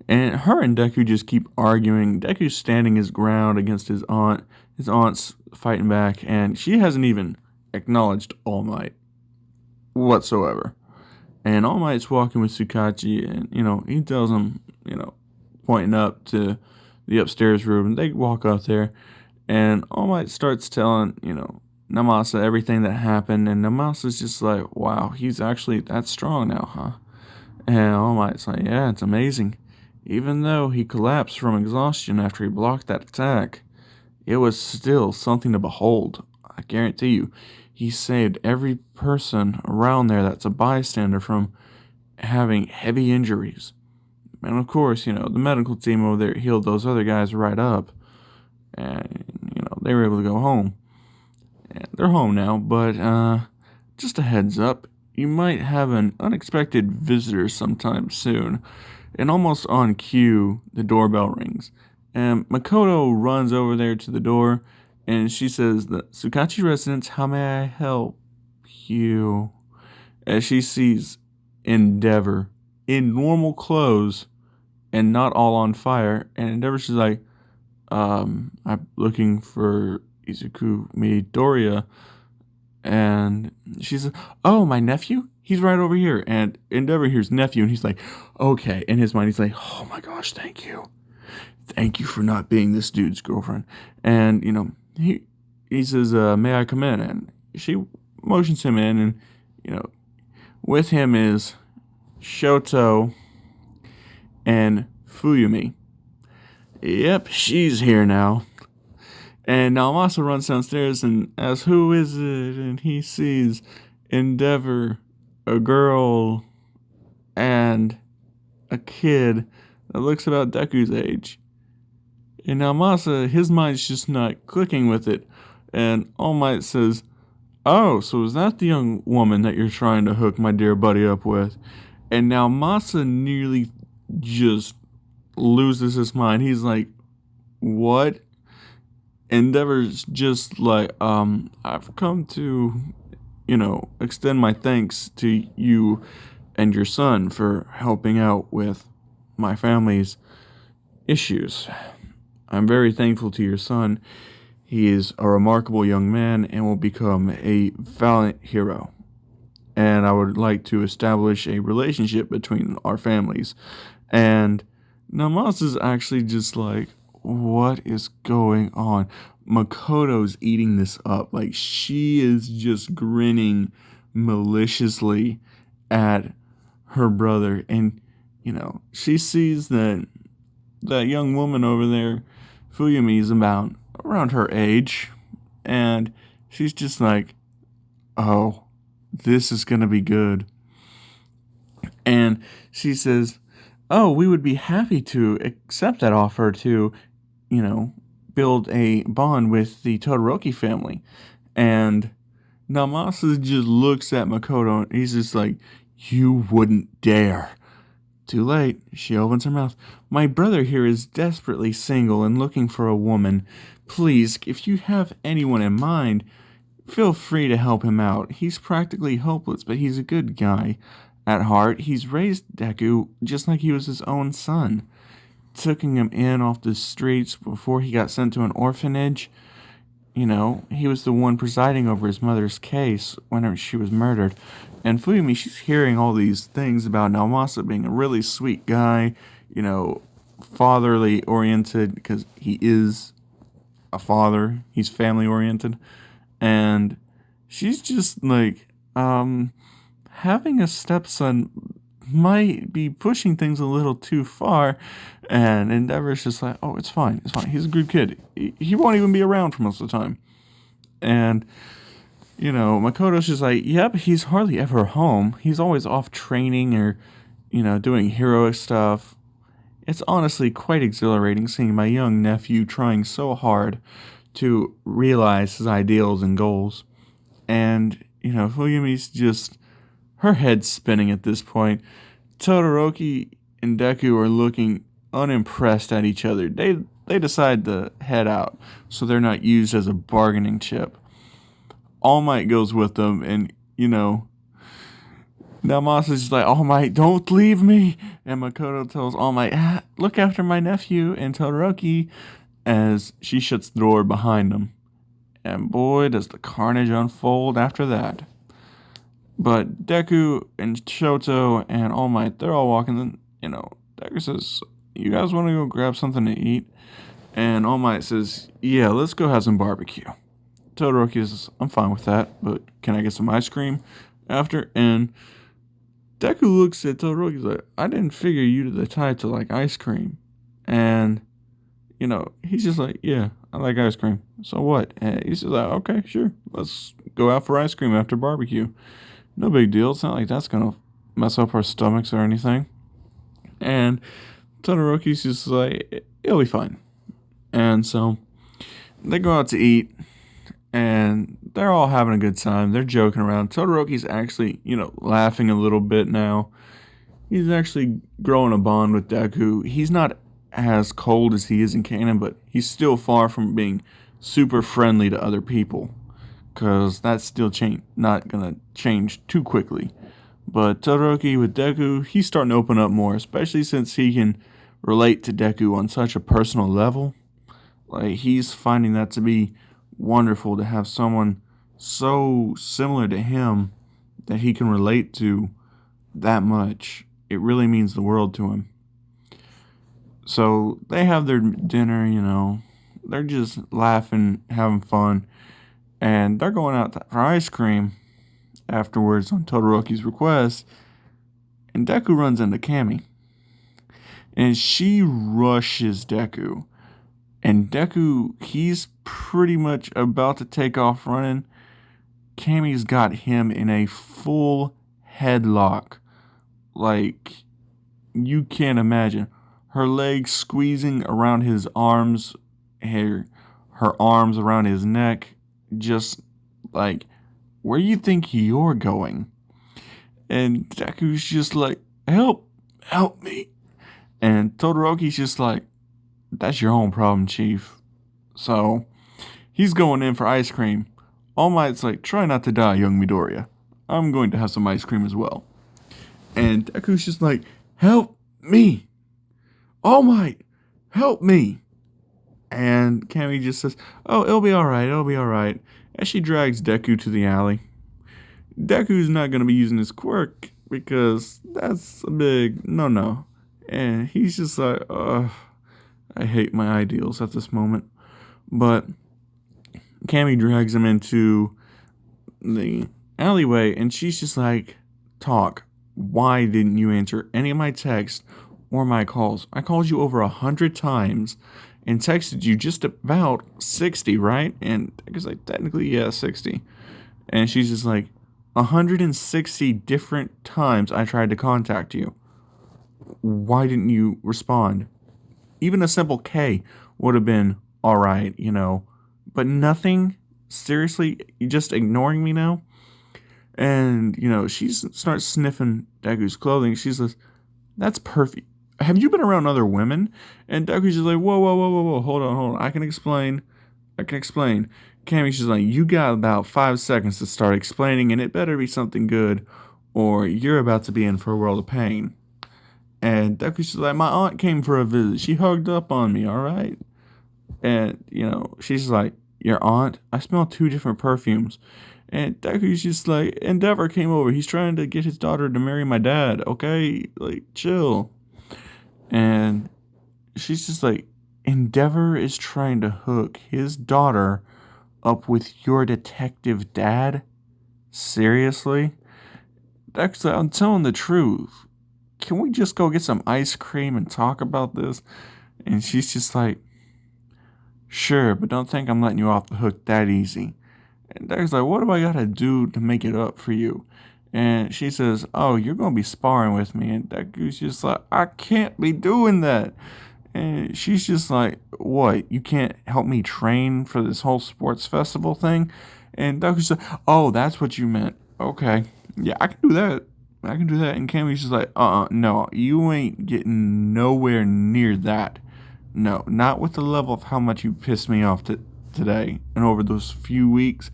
And her and Deku just keep arguing. Deku's standing his ground against his aunt. His aunt's fighting back, and she hasn't even acknowledged All Might whatsoever. And All Might's walking with Tsukachi, and, he tells him, pointing up to the upstairs room. They walk up there, and All Might starts telling, Namasa everything that happened, and Namasa's just like, wow, he's actually that strong now, huh? And All Might's like, yeah, it's amazing. Even though he collapsed from exhaustion after he blocked that attack, it was still something to behold. I guarantee you, he saved every person around there that's a bystander from having heavy injuries. And of course, the medical team over there healed those other guys right up. And, they were able to go home. And they're home now, but just a heads up, you might have an unexpected visitor sometime soon. And almost on cue, the doorbell rings. And Makoto runs over there to the door, and she says, "The Tsukachi residence, how may I help you?" As she sees Endeavor in normal clothes and not all on fire. And Endeavor, she's like, I'm looking for Izuku Midoriya. And she says, "Oh, my nephew? He's right over here." And Endeavor hears nephew, and he's like, "Okay." In his mind, he's like, "Oh my gosh, thank you. Thank you for not being this dude's girlfriend." And, he says, "May I come in?" And she motions him in, and, with him is Shoto and Fuyumi. Yep, she's here now. And Naomasa runs downstairs and asks, "Who is it?" And he sees Endeavor, a girl, and a kid that looks about Deku's age. And Naomasa, his mind's just not clicking with it. And All Might says, "Oh, so is that the young woman that you're trying to hook my dear buddy up with?" And now Masa nearly just loses his mind. He's like, "What?" Endeavor's just like, "I've come to, extend my thanks to you and your son for helping out with my family's issues. I'm very thankful to your son. He is a remarkable young man and will become a valiant hero. And I would like to establish a relationship between our families." And Namasa's actually just like, what is going on? Makoto's eating this up. Like, she is just grinning maliciously at her brother. And, she sees that young woman over there, Fuyumi, is about around her age. And she's just like, oh, this is going to be good. And she says, "Oh, we would be happy to accept that offer to, build a bond with the Todoroki family." And Namasa just looks at Makoto and he's just like, "You wouldn't dare." Too late, she opens her mouth. "My brother here is desperately single and looking for a woman. Please, if you have anyone in mind, feel free to help him out. He's practically hopeless, but he's a good guy. At heart, he's raised Deku just like he was his own son. Taking him in off the streets before he got sent to an orphanage. He was the one presiding over his mother's case whenever she was murdered." And Fuyumi, she's hearing all these things about Naomasa being a really sweet guy, fatherly oriented, because he is a father. He's family oriented. And she's just like, having a stepson might be pushing things a little too far. And Endeavor's just like, "Oh, it's fine. It's fine. He's a good kid. He won't even be around for most of the time." And, Makoto's just like, "Yep, he's hardly ever home. He's always off training or, doing heroic stuff. It's honestly quite exhilarating seeing my young nephew trying so hard to realize his ideals and goals." And, Fuyumi's just, her head's spinning at this point. Todoroki and Deku are looking unimpressed at each other. They decide to head out so they're not used as a bargaining chip. All Might goes with them, and, Namasa's just like, "All Might, don't leave me." And Makoto tells All Might, "Look after my nephew and Todoroki," as she shuts the door behind them. And boy, does the carnage unfold after that. But Deku and Shoto and All Might, they're all walking. Deku says, you guys want to go grab something to eat? And All Might says, yeah, let's go have some barbecue. Todoroki says, I'm fine with that, but can I get some ice cream after? And Deku looks at Todoroki like, I didn't figure you to the type to like ice cream. And, he's just like, yeah, I like ice cream. So what? And he's just like, okay, sure. Let's go out for ice cream after barbecue. No big deal. It's not like that's going to mess up our stomachs or anything. And Todoroki's just like, it'll be fine. And so they go out to eat. And they're all having a good time. They're joking around. Todoroki's actually, laughing a little bit now. He's actually growing a bond with Deku. He's not as cold as he is in canon, but he's still far from being super friendly to other people. Because that's still not going to change too quickly. But Todoroki with Deku, he's starting to open up more, especially since he can relate to Deku on such a personal level. Like, he's finding that to be wonderful to have someone so similar to him that he can relate to that much. It really means the world to him. So they have their dinner, they're just laughing, having fun, and they're going out for ice cream afterwards on Todoroki's request, and Deku runs into Cammy, and she rushes Deku. And Deku, he's pretty much about to take off running. Cammy's got him in a full headlock. Like, you can't imagine. Her legs squeezing around his arms, her arms around his neck. Just like, where you think you're going? And Deku's just like, help me. And Todoroki's just like, that's your own problem, Chief. So, he's going in for ice cream. All Might's like, try not to die, young Midoriya. I'm going to have some ice cream as well. And Deku's just like, help me. All Might, help me. And Cammy just says, oh, it'll be alright. As she drags Deku to the alley. Deku's not going to be using his quirk because that's a big no. And he's just like, I hate my ideals at this moment. But Cammy drags him into the alleyway, and she's just like, talk. Why didn't you answer any of my texts or my calls? I called you over 100 times and texted you just about 60, right? And I was like, technically, yeah, 60. And she's just like, 160 different times I tried to contact you. Why didn't you respond? Even a simple K would have been alright, but nothing. Seriously, you just ignoring me now? And, she starts sniffing Deku's clothing. She says, that's perfect. Have you been around other women? And Deku's just like, whoa, hold on. I can explain. Cammy's just like, you got about 5 seconds to start explaining, and it better be something good, or you're about to be in for a world of pain. And Deku's just like, my aunt came for a visit. She hugged up on me, all right? And, she's like, your aunt? I smell 2 different perfumes. And Deku's just like, Endeavor came over. He's trying to get his daughter to marry my dad, okay? Like, chill. And she's just like, Endeavor is trying to hook his daughter up with your detective dad? Seriously? Deku's like, I'm telling the truth. Can we just go get some ice cream and talk about this? And she's just like, sure, but don't think I'm letting you off the hook that easy. And Deku's like, what do I gotta do to make it up for you? And she says, oh, you're gonna be sparring with me. And Deku's just like, I can't be doing that. And she's just like, what? You can't help me train for this whole sports festival thing? And Deku's like, oh, that's what you meant. Okay. Yeah, I can do that. And Cammy's just like, no, you ain't getting nowhere near that. No, not with the level of how much you pissed me off today and over those few weeks.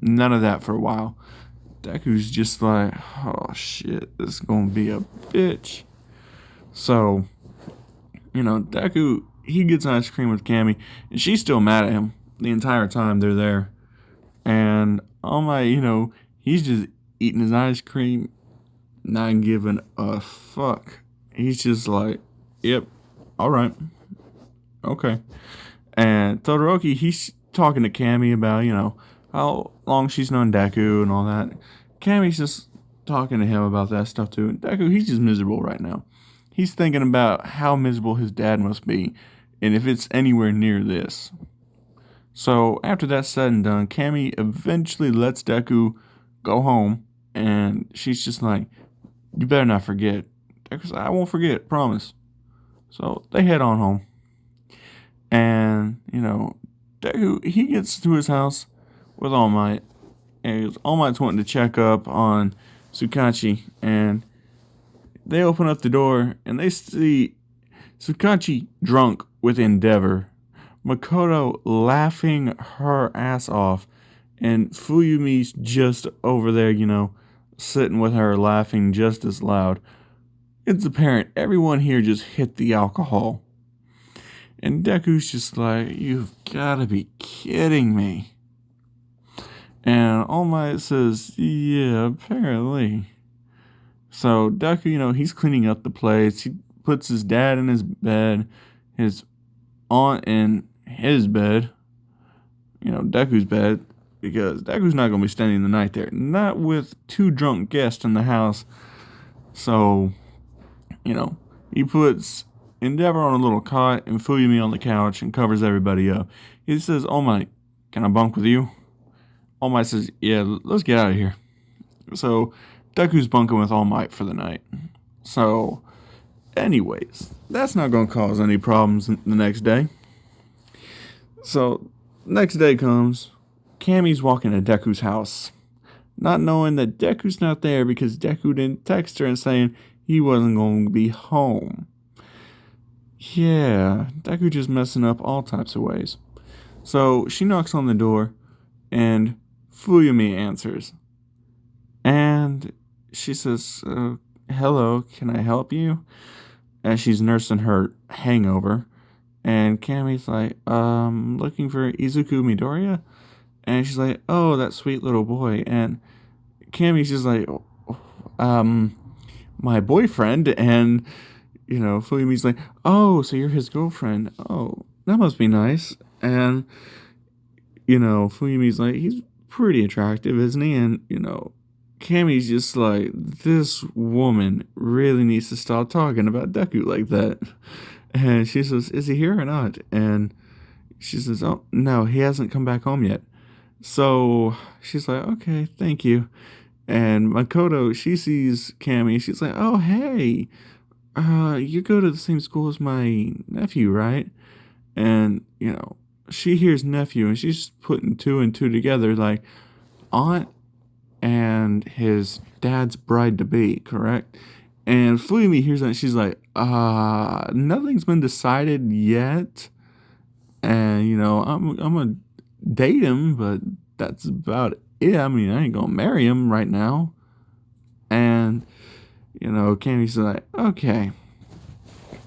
None of that for a while. Deku's just like, oh shit, this is gonna be a bitch. So, Deku, he gets ice cream with Cammy, and she's still mad at him the entire time they're there. And All Might, he's just eating his ice cream, not giving a fuck. He's just like, Yep. All right. Okay. And Todoroki, he's talking to Cammy about, how long she's known Deku and all that. Cammy's just talking to him about that stuff too. And Deku, he's just miserable right now. He's thinking about how miserable his dad must be, and if it's anywhere near this. So after that's said and done, Cammy eventually lets Deku go home, and she's just like, "You better not forget." Deku's like, "I won't forget, promise." So they head on home. And, Deku, he gets to his house with All Might. And All Might's wanting to check up on Tsukachi. And they open up the door and they see Tsukachi drunk with Endeavor, Makoto laughing her ass off, and Fuyumi's just over there, sitting with her laughing just as loud. It's apparent everyone here just hit the alcohol. And Deku's just like, "You've gotta be kidding me." And All Might says, "Yeah, apparently." So Deku, he's cleaning up the place. He puts his dad in his bed, his aunt in his bed, Deku's bed, because Deku's not going to be spending the night there. Not with two drunk guests in the house. So, he puts Endeavor on a little cot and Fuyumi on the couch and covers everybody up. He says, "All Might, can I bunk with you?" All Might says, "Yeah, let's get out of here." So Deku's bunking with All Might for the night. So, anyways, that's not going to cause any problems the next day. So, next day comes, Cammy's walking to Deku's house, not knowing that Deku's not there because Deku didn't text her and saying he wasn't going to be home. Yeah, Deku just messing up all types of ways. So she knocks on the door, and Fuyumi answers. And she says, "Hello, can I help you?" And she's nursing her hangover. And Cammy's like, "Looking for Izuku Midoriya?" And she's like, "Oh, that sweet little boy." And Cammy's just like, "My boyfriend." And, Fuyumi's like, "Oh, so you're his girlfriend. Oh, that must be nice." And, Fuyumi's like, "He's pretty attractive, isn't he?" And, Cammy's just like, "This woman really needs to stop talking about Deku like that." And she says, "Is he here or not?" And she says, "Oh, no, he hasn't come back home yet." So she's like, "Okay, thank you." And Makoto, she sees Cammy. She's like, "Oh, hey, you go to the same school as my nephew, right?" And, she hears nephew and she's putting two and two together, like aunt and his dad's bride to be, correct? And Fuyumi hears that and she's like, nothing's been decided yet. And, I'm gonna date him, but that's about it. I mean, I ain't gonna marry him right now. And, Cammy's like, "Okay."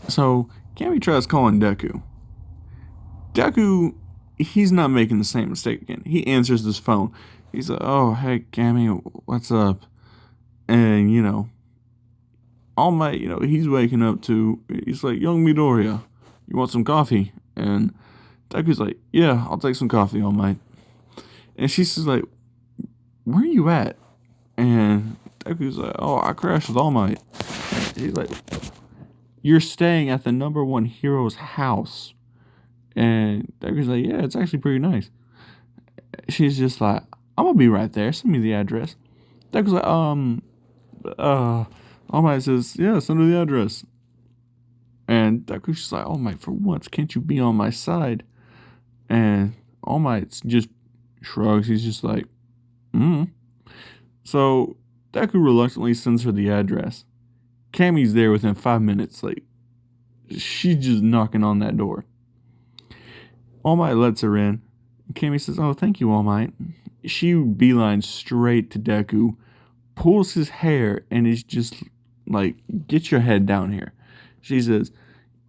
So Cammy tries calling Deku. Deku, he's not making the same mistake again. He answers this phone. He's like, "Oh, hey, Cammy, what's up?" And, All Might, he's waking up to, he's like, "Young Midoriya, you want some coffee?" And Deku's like, "Yeah, I'll take some coffee, All Might." And she's just like, "Where are you at?" And Deku's like, "Oh, I crashed with All Might." And he's like, "You're staying at the number one hero's house." And Deku's like, "Yeah, it's actually pretty nice." She's just like, "I'm gonna be right there. Send me the address." Deku's like, All Might says, "Yeah, send her the address." And Deku's just like, "All Might, for once, can't you be on my side?" And All Might just shrugs. He's just like, "Hmm." So Deku reluctantly sends her the address. Cammy's there within 5 minutes. Like, she's just knocking on that door. All Might lets her in. Cammy says, "Oh, thank you, All Might." She beelines straight to Deku, pulls his hair, and is just like, "Get your head down here." She says,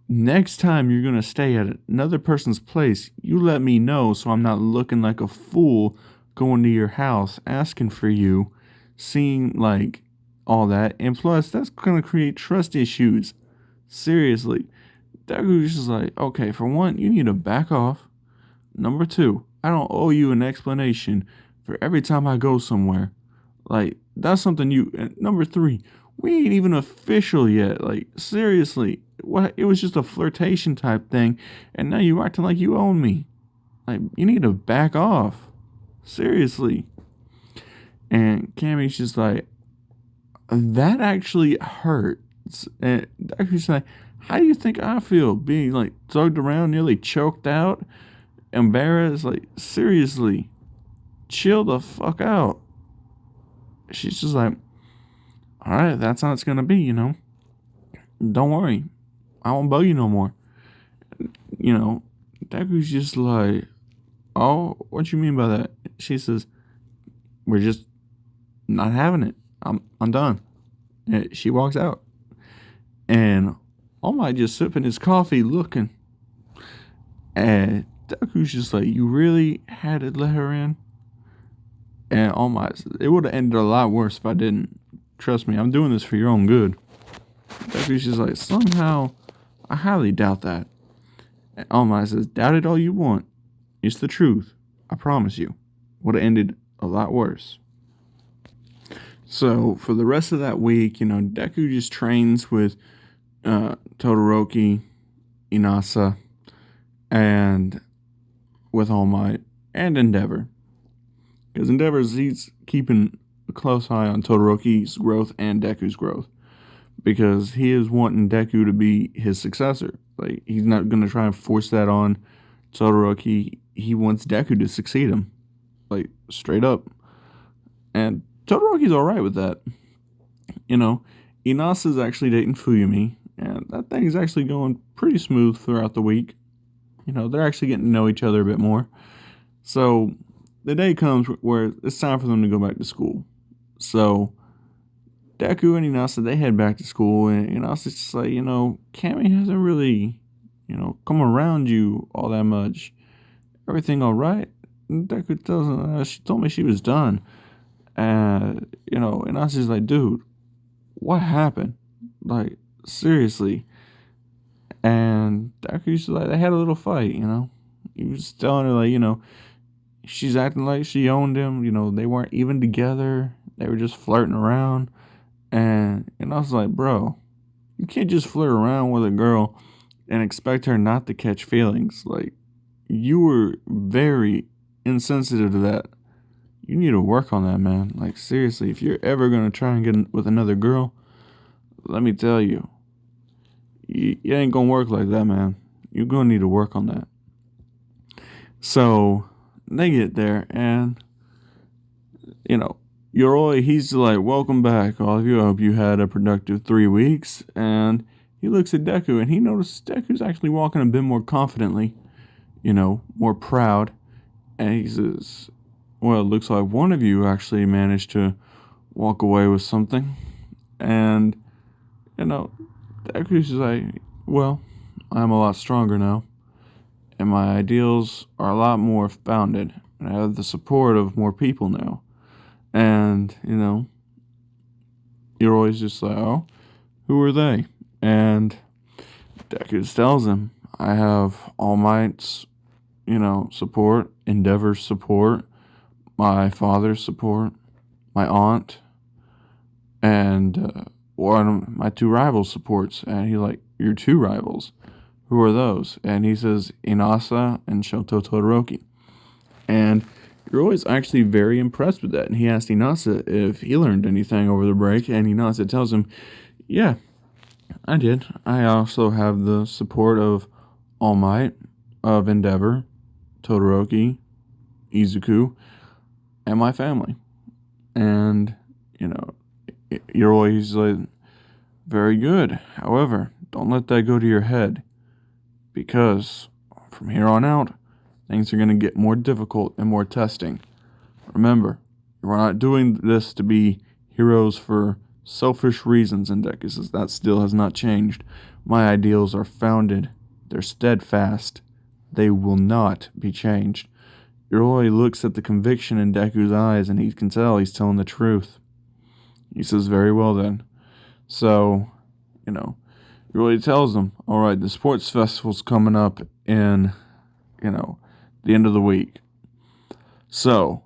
"Next time you're going to stay at another person's place, you let me know so I'm not looking like a fool going to your house asking for you, seeing like all that. And plus, that's going to create trust issues. Seriously." Deku's just like, okay, for one, you need to back off. Number two, I don't owe you an explanation for every time I go somewhere. Like, that's something you. And number three, we ain't even official yet. Like, seriously, what? It was just a flirtation type thing, and now you acting like you own me. Like, you need to back off. Seriously. And Cammy's just like, that actually hurts. And Deku's like, how do you think I feel being like tugged around, nearly choked out, embarrassed? Like, seriously, chill the fuck out. She's just like, all right, that's how it's gonna be, Don't worry, I won't bug you no more. Deku's just like, oh, what you mean by that? She says, we're just not having it. I'm done. And she walks out, and All Might just sipping his coffee, looking, and Deku's just like, you really had to let her in? And All Might, it would have ended a lot worse if I didn't. Trust me, I'm doing this for your own good. Deku's just like, somehow, I highly doubt that. And All Might says, doubt it all you want. It's the truth. I promise you. Would have ended a lot worse. So, for the rest of that week, Deku just trains with Todoroki, Inasa, and with All Might, and Endeavor. Because he's keeping a close eye on Todoroki's growth and Deku's growth. Because he is wanting Deku to be his successor. Like, he's not going to try and force that on Todoroki. He wants Deku to succeed him. Like, straight up. And Todoroki's alright with that. Inasa's actually dating Fuyumi. And that thing's actually going pretty smooth throughout the week. They're actually getting to know each other a bit more. So, the day comes where it's time for them to go back to school. So, Deku and Inasa, they head back to school, and Inasa's just like, Cammy hasn't really, come around you all that much. Everything all right? And Deku tells her, she told me she was done. And, Inasa's like, dude, what happened? Like, seriously. And Deku's like, they had a little fight, He was telling her, like, she's acting like she owned him. They weren't even together. They were just flirting around. And I was like, bro, you can't just flirt around with a girl and expect her not to catch feelings. Like, you were very insensitive to that. You need to work on that, man. Like, seriously, if you're ever going to try and get with another girl, let me tell you, it ain't going to work like that, man. You're going to need to work on that. So, they get there, and, Yoroi, he's like, welcome back, all of you. I hope you had a productive 3 weeks. And he looks at Deku, and he notices Deku's actually walking a bit more confidently, more proud. And he says, well, it looks like one of you actually managed to walk away with something. And, Deku's like, well, I'm a lot stronger now. And my ideals are a lot more founded. And I have the support of more people now. And, you're always just like, oh, who are they? And Deku tells him, I have All Might's, support, Endeavor's support, my father's support, my aunt, and one of my two rivals' supports. And he's like, your two rivals? Who are those? And he says, Inasa and Shoto Todoroki. And you're always actually very impressed with that. And he asked Inasa if he learned anything over the break. And Inasa tells him, yeah, I did. I also have the support of All Might, of Endeavor, Todoroki, Izuku, and my family. And, you're always like, very good. However, don't let that go to your head. Because from here on out, things are going to get more difficult and more testing. Remember, we're not doing this to be heroes for selfish reasons, and Deku says that still has not changed. My ideals are founded. They're steadfast. They will not be changed. Yoroi looks at the conviction in Deku's eyes, and he can tell he's telling the truth. He says, very well then. So, Really tells them, all right, the sports festival's coming up in, the end of the week. So,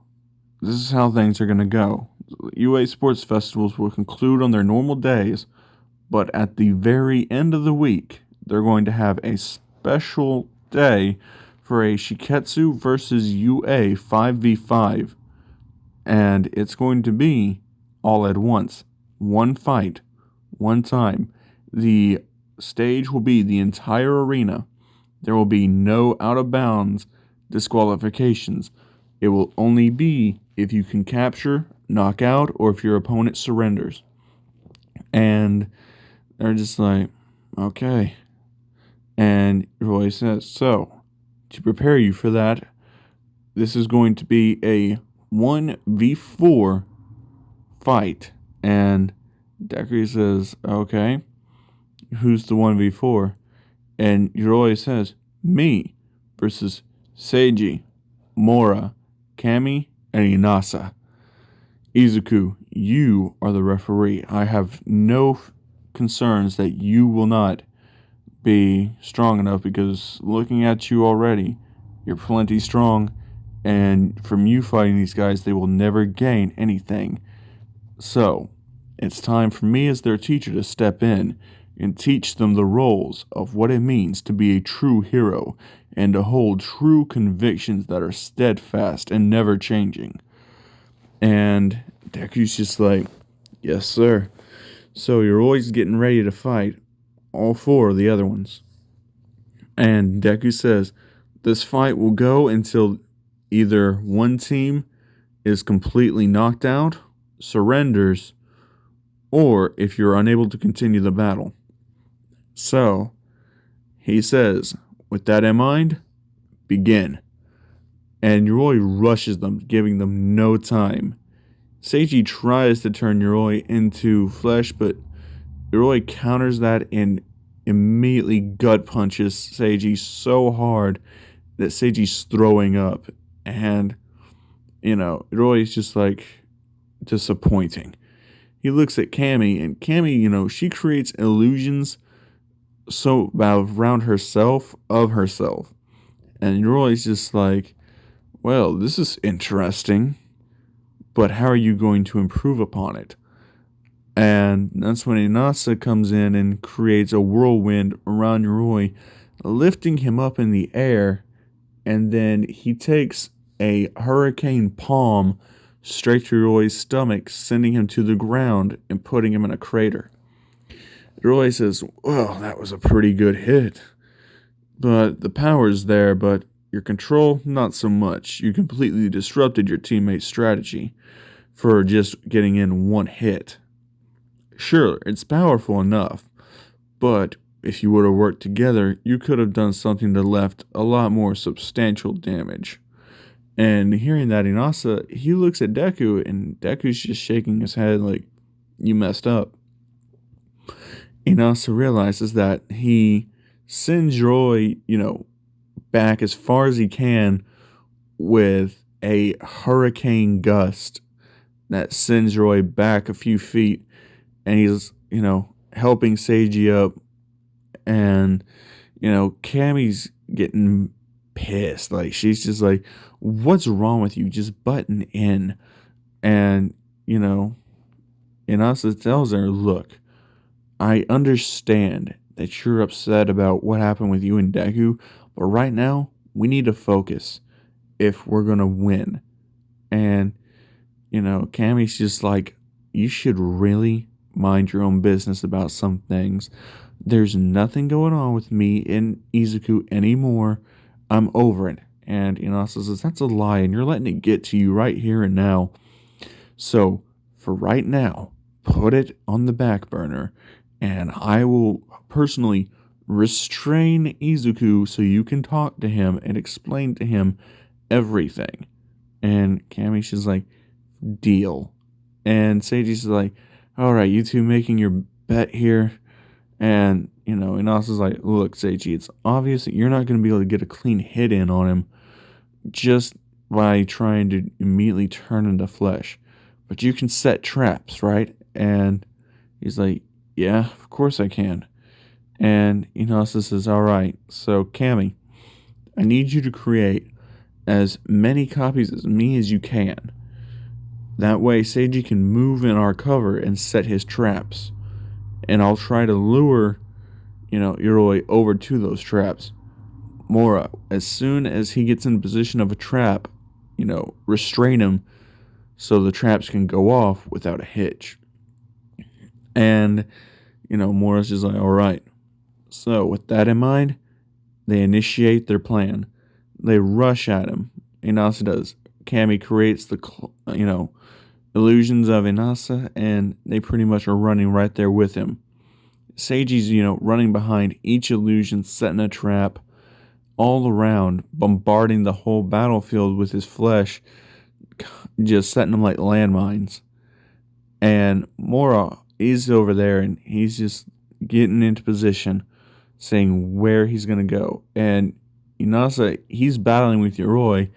this is how things are going to go. UA sports festivals will conclude on their normal days, but at the very end of the week, they're going to have a special day for a Shiketsu versus UA 5v5. And it's going to be all at once. One fight, one time. The stage will be the entire arena. There will be no out of bounds disqualifications. It will only be if you can capture, knock out, or if your opponent surrenders. And they're just like, okay. And Roy says, so, to prepare you for that, this is going to be a 1v4 fight. And Deku says, okay, who's the 1v4? And Yoroi says, me versus Seiji, Mora, Kami, and Inasa. Izuku, you are the referee. I have no concerns that you will not be strong enough, because looking at you already, you're plenty strong, and from you fighting these guys, they will never gain anything. So, it's time for me as their teacher to step in and teach them the roles of what it means to be a true hero and to hold true convictions that are steadfast and never changing. And Deku's just like, yes, sir. So you're always getting ready to fight all four of the other ones. And Deku says, this fight will go until either one team is completely knocked out, surrenders, or if you're unable to continue the battle. So, he says, with that in mind, begin. And Yoroi rushes them, giving them no time. Seiji tries to turn Yoroi into flesh, but Yoroi counters that and immediately gut punches Seiji so hard that Seiji's throwing up. And, Yoroi is just like disappointing. He looks at Kami, and Kami, she creates illusions so around herself of herself. And Roy's just like, well, this is interesting, but how are you going to improve upon it? And that's when Inasa comes in and creates a whirlwind around Roy, lifting him up in the air, and then he takes a hurricane palm straight to Roy's stomach, sending him to the ground and putting him in a crater. Roy says, well, that was a pretty good hit. But the power's there, but your control, not so much. You completely disrupted your teammate's strategy for just getting in one hit. Sure, it's powerful enough, but if you would have worked together, you could have done something that left a lot more substantial damage. And hearing that, Inasa, he looks at Deku, and Deku's just shaking his head like, you messed up. Inasa realizes that he sends Roy, back as far as he can with a hurricane gust that sends Roy back a few feet, and he's, helping Seiji up, and, Kami's getting pissed. Like, she's just like, what's wrong with you? Just button in. And, Inasa tells her, look, I understand that you're upset about what happened with you and Deku, but right now, we need to focus if we're going to win. And, Kami's just like, you should really mind your own business about some things. There's nothing going on with me and Izuku anymore. I'm over it. And Inasa says, that's a lie, and you're letting it get to you right here and now. So, for right now, put it on the back burner, and I will personally restrain Izuku so you can talk to him and explain to him everything. And Kami's just like, deal. And Seiji's like, alright, you two making your bet here. And, Inasa's like, look, Seiji, it's obvious that you're not going to be able to get a clean hit in on him just by trying to immediately turn into flesh. But you can set traps, right? And he's like, yeah, of course I can. And Inasa says, all right, so Cammy, I need you to create as many copies of me as you can. That way, Seiji can move in our cover and set his traps. And I'll try to lure, Yoroi over to those traps. Mora, as soon as he gets in position of a trap, restrain him so the traps can go off without a hitch. And, Mora's just like, all right. So, with that in mind, they initiate their plan. They rush at him. Inasa does. Cammy creates the, illusions of Inasa, and they pretty much are running right there with him. Seiji's, running behind each illusion, setting a trap all around, bombarding the whole battlefield with his flesh, just setting them like landmines. And Mora is over there, and he's just getting into position, saying where he's going to go. And Inasa, he's battling with Yoroi,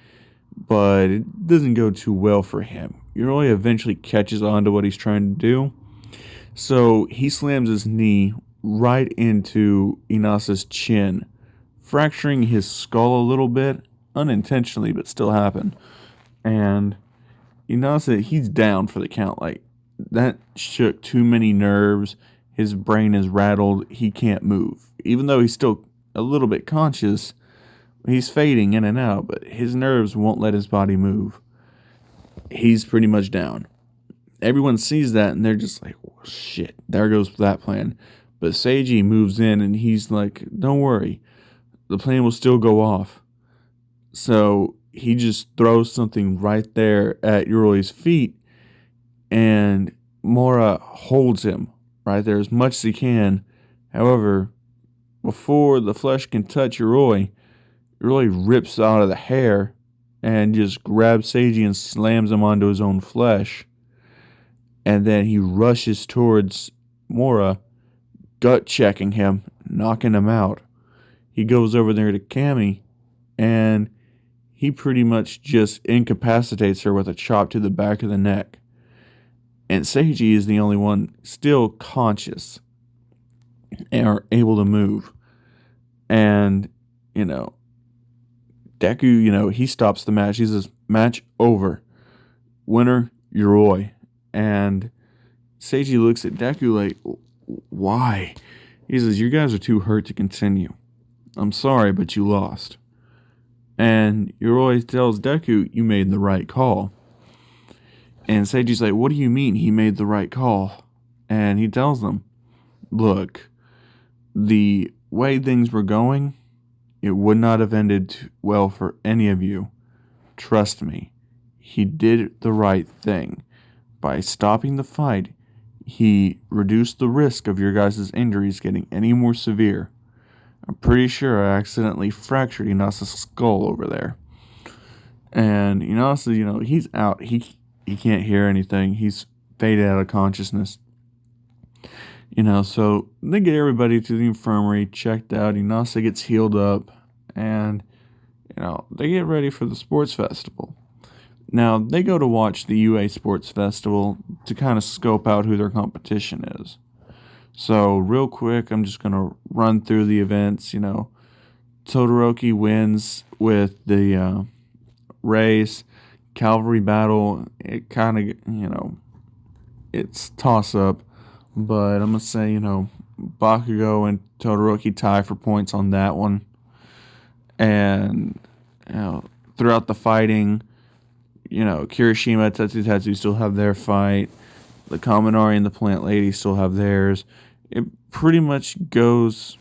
but it doesn't go too well for him. Yoroi eventually catches on to what he's trying to do, so he slams his knee right into Inasa's chin, fracturing his skull a little bit, unintentionally, but still happened. And Inasa, he's down for the count. Like, that shook too many nerves. His brain is rattled. He can't move. Even though he's still a little bit conscious, he's fading in and out, but his nerves won't let his body move. He's pretty much down. Everyone sees that, and they're just like, oh, shit, there goes that plan. But Seiji moves in, and he's like, don't worry, the plane will still go off. So he just throws something right there at Yoroi's feet, and Mora holds him right there as much as he can. However, before the flesh can touch Yoroi rips out of the hair and just grabs Seiji and slams him onto his own flesh. And then he rushes towards Mora, gut checking him, knocking him out. He goes over there to Cammy, and he pretty much just incapacitates her with a chop to the back of the neck. And Seiji is the only one still conscious and are able to move. And, Deku, he stops the match. He says, match over. Winner, Yoroi. And Seiji looks at Deku like, why? He says, you guys are too hurt to continue. I'm sorry, but you lost. And Yoroi tells Deku, you made the right call. And Seiji's like, what do you mean he made the right call? And he tells them, look, the way things were going, it would not have ended well for any of you. Trust me, he did the right thing. By stopping the fight, he reduced the risk of your guys' injuries getting any more severe. I'm pretty sure I accidentally fractured Inasa's skull over there. And Inasa, he's out. He can't hear anything. He's faded out of consciousness. So they get everybody to the infirmary, checked out. Inasa gets healed up, and, they get ready for the sports festival. Now, they go to watch the UA Sports Festival to kind of scope out who their competition is. So, real quick, I'm just going to run through the events. Todoroki wins with the race. Cavalry battle, it kind of, it's toss-up. But I'm going to say, Bakugo and Todoroki tie for points on that one. And, throughout the fighting, Kirishima, Tetsu still have their fight. The Kaminari and the Plant Lady still have theirs. It pretty much goes,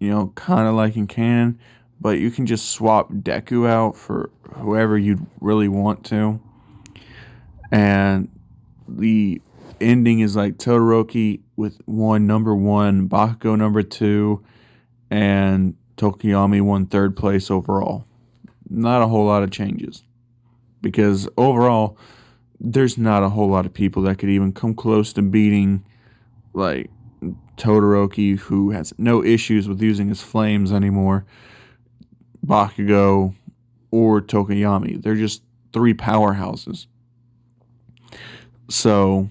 kind of like in canon, but you can just swap Deku out for whoever you'd really want to. And the ending is like Todoroki with number one, Bakugo number two, and Tokiyami won third place overall. Not a whole lot of changes. Because overall, there's not a whole lot of people that could even come close to beating, like, Todoroki, who has no issues with using his flames anymore, Bakugo, or Tokiyami. They're just three powerhouses. So,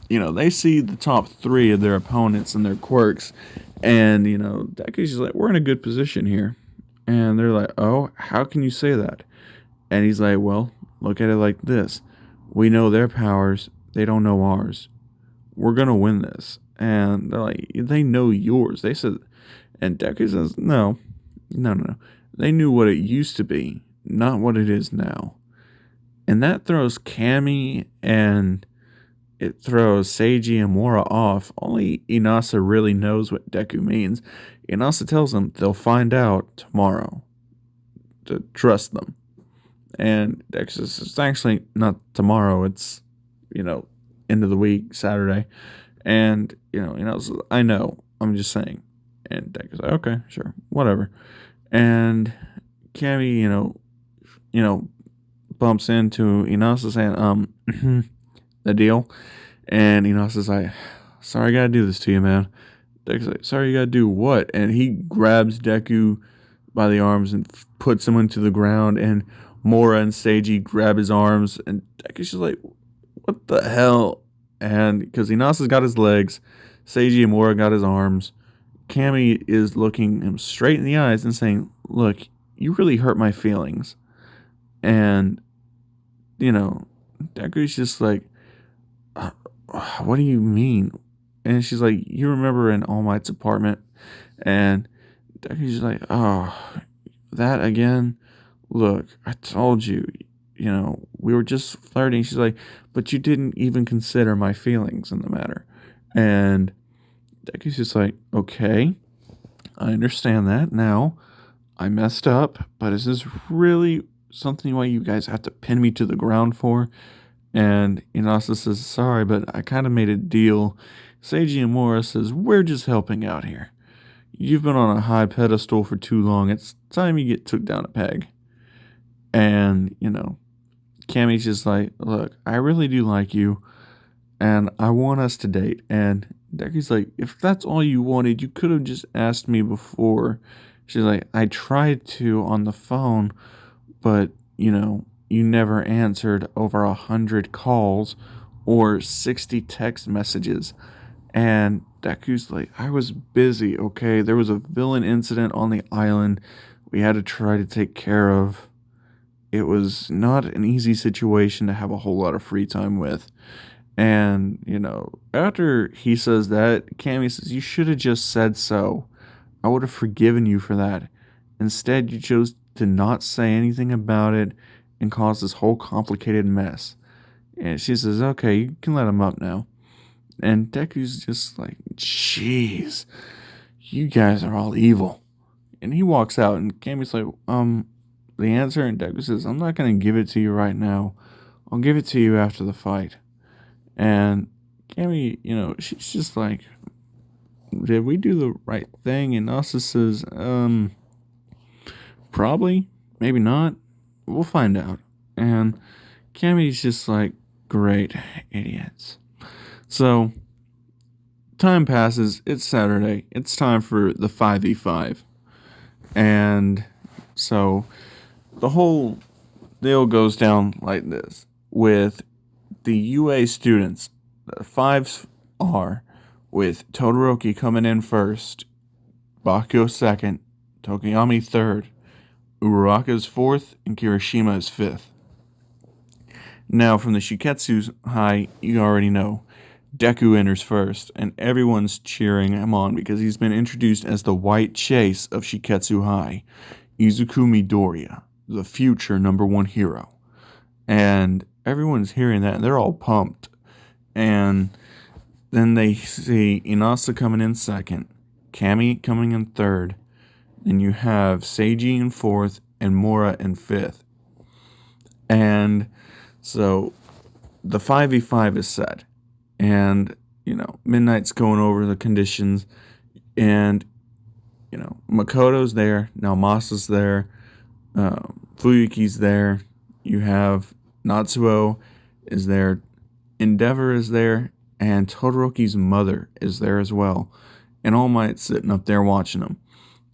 they see the top three of their opponents and their quirks, And, Deku's just like, we're in a good position here. And they're like, oh, how can you say that? And he's like, well, look at it like this. We know their powers, they don't know ours. We're going to win this. And they're like, they know yours. They said, and Deku says, no, no, no, no. They knew what it used to be, not what it is now. And that throws Cammy and it throws Seiji and Mora off. Only Inasa really knows what Deku means. Inasa tells them they'll find out tomorrow. To trust them. And Deku says it's actually not tomorrow. It's, end of the week, Saturday. And, says, I know. I'm just saying. And Deku's like, okay, sure, whatever. And Cammy, bumps into Inasa saying, the deal. And Inasa's like, sorry I gotta do this to you, man. Deku's like, sorry you gotta do what? And he grabs Deku by the arms and puts him into the ground. And Mora and Seiji grab his arms. And Deku's just like, what the hell? And because Inasa's got his legs, Seiji and Mora got his arms. Cammy is looking him straight in the eyes and saying, look, you really hurt my feelings. And, Deku's just like, what do you mean? And she's like, you remember in All Might's apartment? And Deku's just like, oh, that again? Look, I told you, we were just flirting. She's like, but you didn't even consider my feelings in the matter. And Deku's just like, okay, I understand that now. I messed up, but is this really something why you guys have to pin me to the ground for? And Inasa says, sorry, but I kind of made a deal. Seiji and Mora says, we're just helping out here. You've been on a high pedestal for too long. It's time you get took down a peg. And, Cammy's just like, look, I really do like you, and I want us to date. And Deku's like, if that's all you wanted, you could have just asked me before. She's like, I tried to on the phone, but, you never answered over 100 calls or 60 text messages. And Deku's like, I was busy, okay? There was a villain incident on the island we had to try to take care of. It was not an easy situation to have a whole lot of free time with. And, after he says that, Cammy says, you should have just said so. I would have forgiven you for that. Instead, you chose to not say anything about it and cause this whole complicated mess. And she says, okay, you can let him up now. And Deku's just like, jeez, you guys are all evil. And he walks out, and Cammy's like, the answer? And Deku says, I'm not going to give it to you right now. I'll give it to you after the fight. And Cammy, she's just like, did we do the right thing? And Asa says, probably, maybe not. We'll find out. And Cammy's just like, great, idiots. So, time passes. It's Saturday. It's time for the 5v5. And so, the whole deal goes down like this. With the UA students, the fives are with Todoroki coming in first, Bakugo second, Tokiyami third, Uraraka is fourth, and Kirishima is fifth. Now, from the Shiketsu High, you already know, Deku enters first, and everyone's cheering him on because he's been introduced as the White Chase of Shiketsu High, Izuku Midoriya, the future #1 hero. And everyone's hearing that, and they're all pumped. And then they see Inasa coming in second, Cammy coming in third, and you have Seiji in fourth, and Mora in fifth. And so the 5v5 is set. And, Midnight's going over the conditions. And, Makoto's there. Now Masa's there. Fuyuki's there. You have Natsuo is there. Endeavor is there. And Todoroki's mother is there as well. And All Might's sitting up there watching them.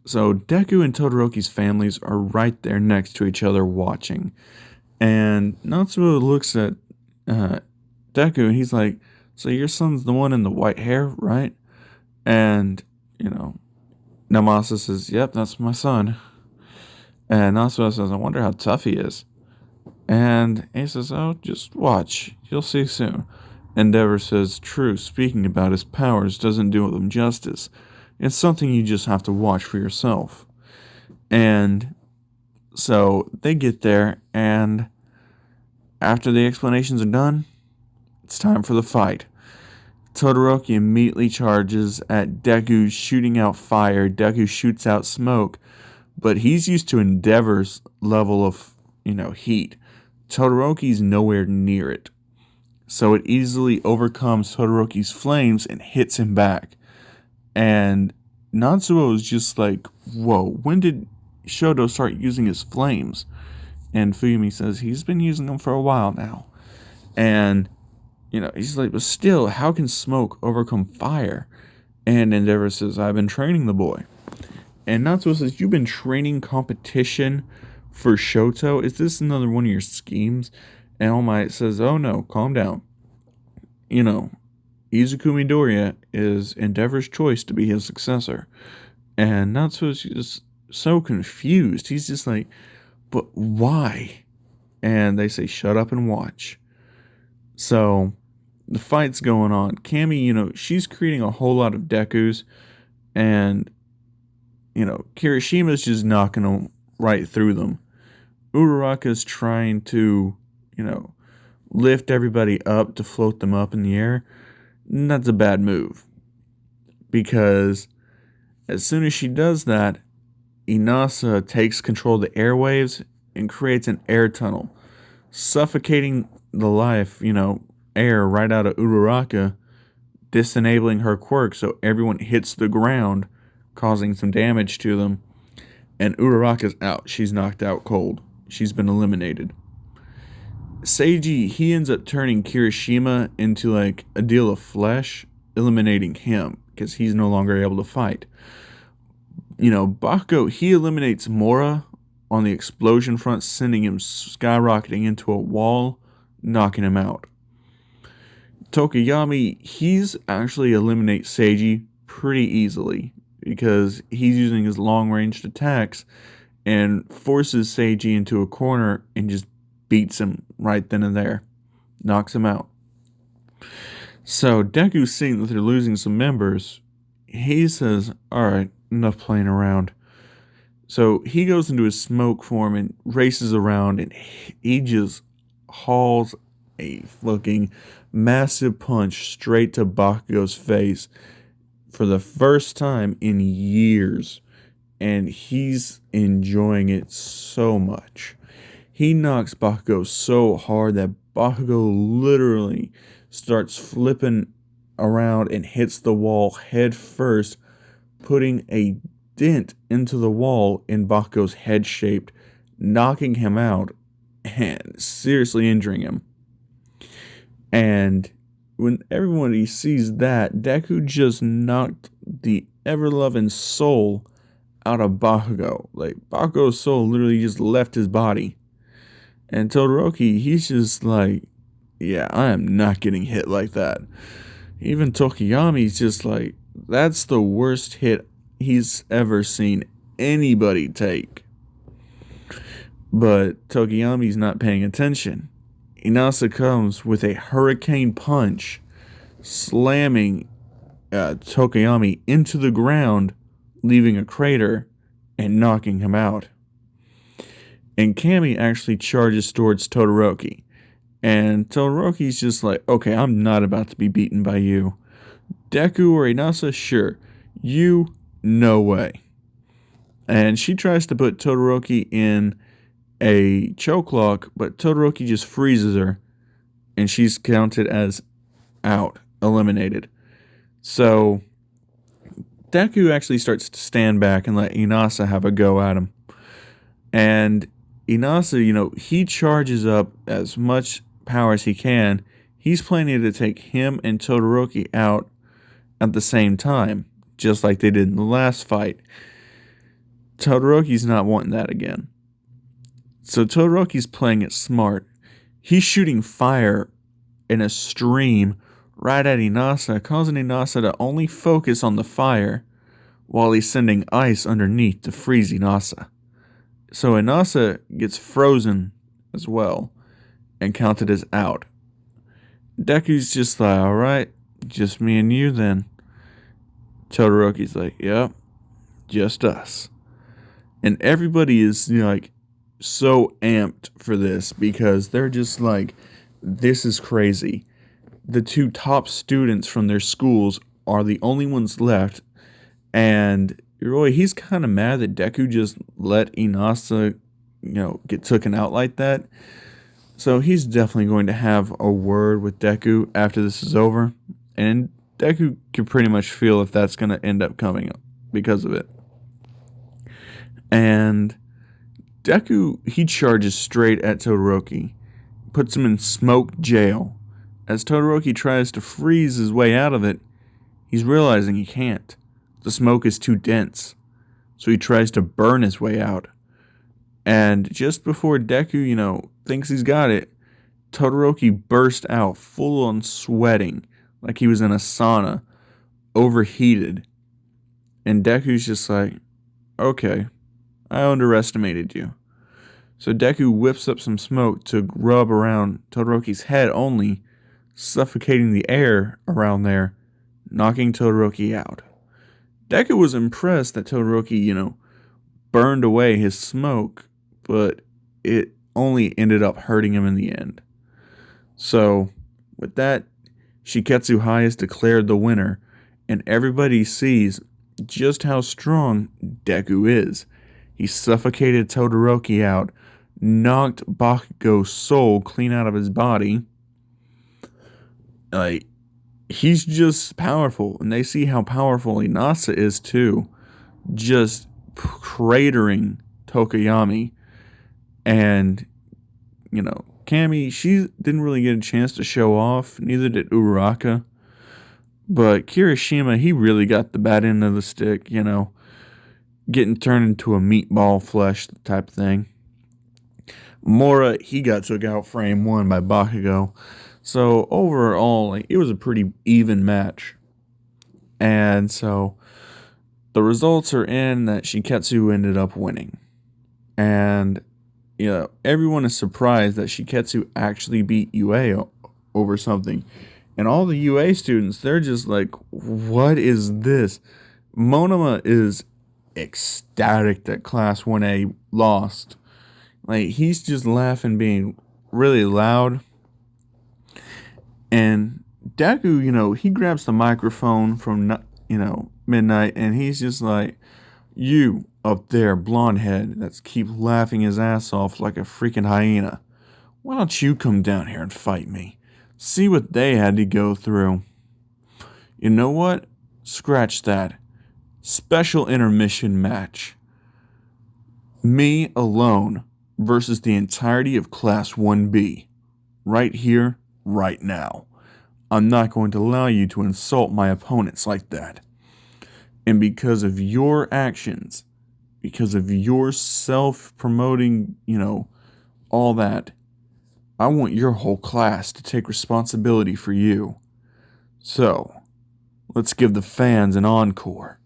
So Deku and Todoroki's families are right there next to each other watching. And Natsuo looks at Deku and he's like, so your son's the one in the white hair, right? And you know, Namasa says, "Yep, that's my son." And Natsuo says, "I wonder how tough he is." And he says, "Oh, just watch. You'll see soon." Endeavor says, "True, speaking about his powers doesn't do him justice. It's something you just have to watch for yourself." And so they get there, and after the explanations are done, it's time for the fight. Todoroki immediately charges at Deku, shooting out fire. Deku shoots out smoke, but he's used to Endeavor's level of, heat. Todoroki's nowhere near it. So it easily overcomes Todoroki's flames and hits him back. And Natsuo is just like, whoa, when did Shoto start using his flames? And Fuyumi says he's been using them for a while now. And, he's like, but still, how can smoke overcome fire? And Endeavor says, I've been training the boy. And Natsuo says, you've been training competition for Shoto? Is this another one of your schemes? And All Might says, oh no, calm down. Izuku Midoriya is Endeavor's choice to be his successor. And Natsuo's just so confused. He's just like, but why? And they say, shut up and watch. So the fight's going on. Cammy, she's creating a whole lot of Dekus. And, Kirishima's just knocking them right through them. Uraraka's trying to, lift everybody up to float them up in the air. And that's a bad move. Because as soon as she does that, Inasa takes control of the airwaves and creates an air tunnel, suffocating the air right out of Uraraka, disenabling her quirk so everyone hits the ground, causing some damage to them. And Uraraka's out. She's knocked out cold. She's been eliminated. Seiji, he ends up turning Kirishima into like a deal of flesh, eliminating him because he's no longer able to fight. Bakugo, he eliminates Mora on the explosion front, sending him skyrocketing into a wall, knocking him out. Tokoyami, he's actually eliminates Seiji pretty easily because he's using his long-ranged attacks and forces Seiji into a corner and just beats him right then and there, knocks him out. So Deku, seeing that they're losing some members, he says, alright, enough playing around. So he goes into his smoke form and races around, and he just hauls a fucking massive punch straight to Bakugo's face for the first time in years. And he's enjoying it so much. He knocks Bakugo so hard that Bakugo literally starts flipping around and hits the wall head first, putting a dent into the wall in Bakugo's head shape, knocking him out and seriously injuring him. And when everybody sees that, Deku just knocked the ever-loving soul out of Bakugo. Like, Bakugo's soul literally just left his body. And Todoroki, he's just like, yeah, I am not getting hit like that. Even Tokoyami's just like, that's the worst hit he's ever seen anybody take. But Tokoyami's not paying attention. Inasa comes with a hurricane punch, slamming Tokoyami into the ground, leaving a crater and knocking him out. And Cammy actually charges towards Todoroki. And Todoroki's just like, okay, I'm not about to be beaten by you. Deku or Inasa, sure. You, no way. And she tries to put Todoroki in a choke lock, but Todoroki just freezes her. And she's counted as out, eliminated. So Deku actually starts to stand back and let Inasa have a go at him. And Inasa, he charges up as much power as he can. He's planning to take him and Todoroki out at the same time, just like they did in the last fight. Todoroki's not wanting that again. So Todoroki's playing it smart. He's shooting fire in a stream right at Inasa, causing Inasa to only focus on the fire while he's sending ice underneath to freeze Inasa. So Inasa gets frozen as well and counted as out. Deku's just like, alright, just me and you then. Todoroki's like, yep, just us. And everybody is like so amped for this because they're just like, this is crazy. The two top students from their schools are the only ones left, and Roy, he's kind of mad that Deku just let Inasa, get taken out like that. So he's definitely going to have a word with Deku after this is over, and Deku can pretty much feel if that's going to end up coming up because of it. And Deku, he charges straight at Todoroki, puts him in smoke jail. As Todoroki tries to freeze his way out of it, he's realizing he can't. The smoke is too dense, so he tries to burn his way out. And just before Deku, thinks he's got it, Todoroki burst out full on sweating like he was in a sauna, overheated. And Deku's just like, okay, I underestimated you. So Deku whips up some smoke to rub around Todoroki's head only, suffocating the air around there, knocking Todoroki out. Deku was impressed that Todoroki, burned away his smoke, but it only ended up hurting him in the end. So, with that, Shiketsu High is declared the winner, and everybody sees just how strong Deku is. He suffocated Todoroki out, knocked Bakugo's soul clean out of his body. Like, he's just powerful, and they see how powerful Inasa is too, just cratering Tokoyami. And Kami, she didn't really get a chance to show off, neither did Uraraka. But Kirishima, he really got the bad end of the stick, getting turned into a meatball flesh type thing. Mora, he got took out frame 1 by Bakugo. So overall, it was a pretty even match. And so the results are in that Shiketsu ended up winning. And everyone is surprised that Shiketsu actually beat UA over something. And all the UA students, they're just like, what is this? Monoma is ecstatic that Class 1A lost. He's just laughing, being really loud. And Deku, he grabs the microphone from, Midnight, and he's just like, you up there, blonde head, that's keep laughing his ass off like a freaking hyena. Why don't you come down here and fight me? See what they had to go through. You know what? Scratch that. Special intermission match. Me alone versus the entirety of Class 1B. Right here, right now. I'm not going to allow you to insult my opponents like that. And because of your actions, because of your self-promoting, all that, I want your whole class to take responsibility for you. So, let's give the fans an encore.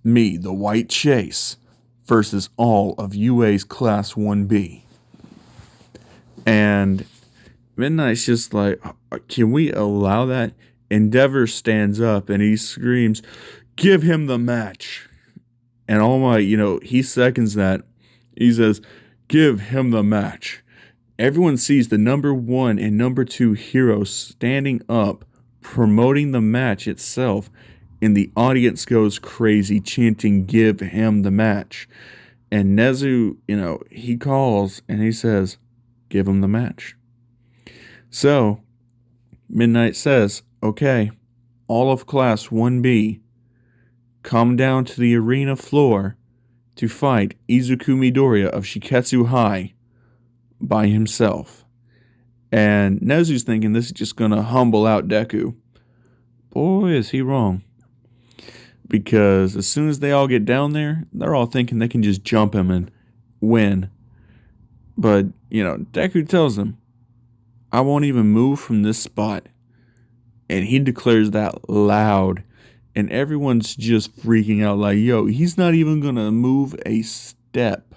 Me, the White Chase, versus all of UA's Class 1B. And Midnight's just like, can we allow that? Endeavor stands up and he screams, give him the match. And All Might, he seconds that. He says, give him the match. Everyone sees the number 1 and number 2 heroes standing up, promoting the match itself, and the audience goes crazy, chanting, give him the match. And Nezu, he calls and he says, give him the match. So, Midnight says, okay, all of Class 1B, come down to the arena floor to fight Izuku Midoriya of Shiketsu High by himself. And Nezu's thinking this is just going to humble out Deku. Boy, is he wrong. Because as soon as they all get down there, they're all thinking they can just jump him and win. But, Deku tells them, I won't even move from this spot. And he declares that loud. And everyone's just freaking out like, yo, he's not even going to move a step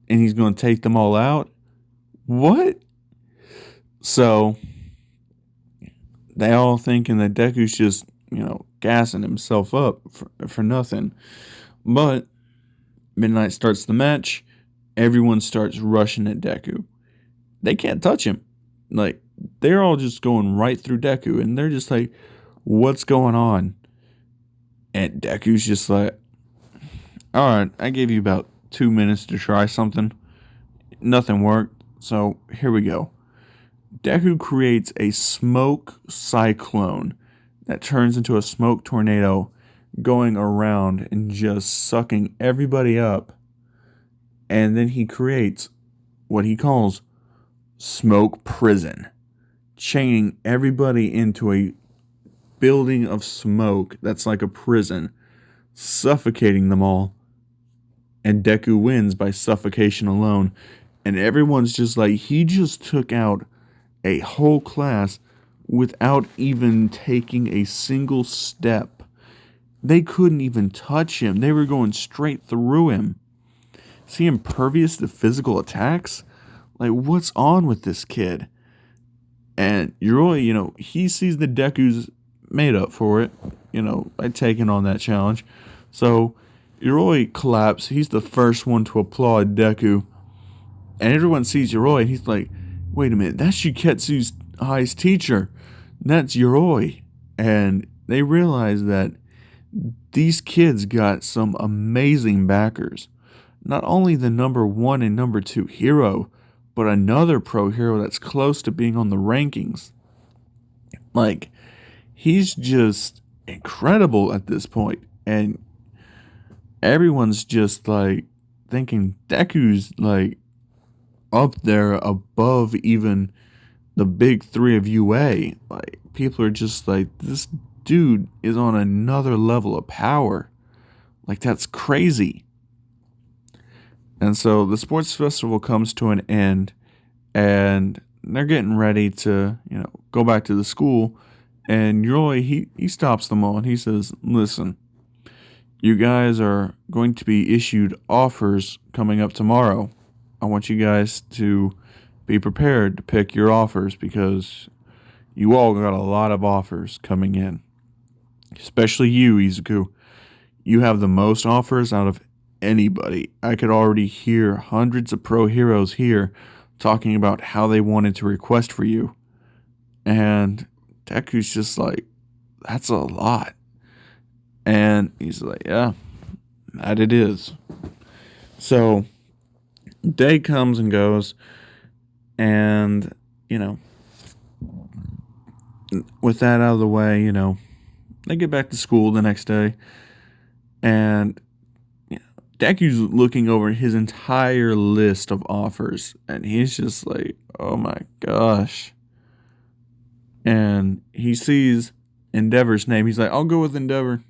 and he's going to take them all out? What? So they all thinking that Deku's just, gassing himself up for nothing. But Midnight starts the match. Everyone starts rushing at Deku. They can't touch him. Like, they're all just going right through Deku. And they're just like, what's going on? And Deku's just like, all right, I gave you about 2 minutes to try something. Nothing worked. So here we go. Deku creates a smoke cyclone that turns into a smoke tornado going around and just sucking everybody up. And then he creates what he calls smoke prison, chaining everybody into a building of smoke that's like a prison, suffocating them all. And Deku wins by suffocation alone. And everyone's just like, he just took out a whole class without even taking a single step. They couldn't even touch him. They were going straight through him. Is he impervious to physical attacks? Like, what's on with this kid? And Yoroi, he sees the Deku's made up for it, by taking on that challenge. So Yoroi collapses. He's the first one to applaud Deku. And everyone sees Yoroi, and he's like, wait a minute, that's Shiketsu's highest teacher. That's Yoroi. And they realize that these kids got some amazing backers. Not only the number 1 and number 2 hero, but another pro hero that's close to being on the rankings. Like, he's just incredible at this point. And everyone's just like thinking Deku's like up there above even the big 3 of UA. Like, people are just like, this dude is on another level of power. Like, that's crazy. And so the sports festival comes to an end, and they're getting ready to, go back to the school. And Roy, he stops them all and he says, listen, you guys are going to be issued offers coming up tomorrow. I want you guys to be prepared to pick your offers because you all got a lot of offers coming in. Especially you, Izuku. You have the most offers out of anybody. I could already hear hundreds of pro heroes here talking about how they wanted to request for you. And Deku's just like, that's a lot. And he's like, yeah, that it is. So, day comes and goes. And, with that out of the way, they get back to school the next day. And Deku's looking over his entire list of offers, and he's just like, oh my gosh. And he sees Endeavor's name. He's like, I'll go with Endeavor.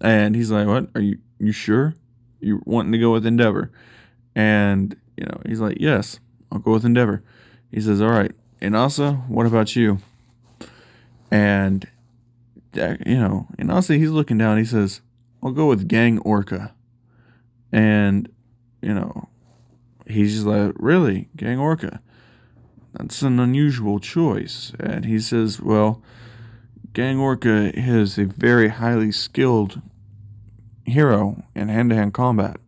And he's like, what? Are you sure? You wanting to go with Endeavor? And, he's like, yes, I'll go with Endeavor. He says, all right. And also, what about you? And, and also he's looking down. He says, I'll go with Gang Orca. And, he's just like, really? Gang Orca? That's an unusual choice. And he says, well, Gang Orca is a very highly skilled hero in hand-to-hand combat.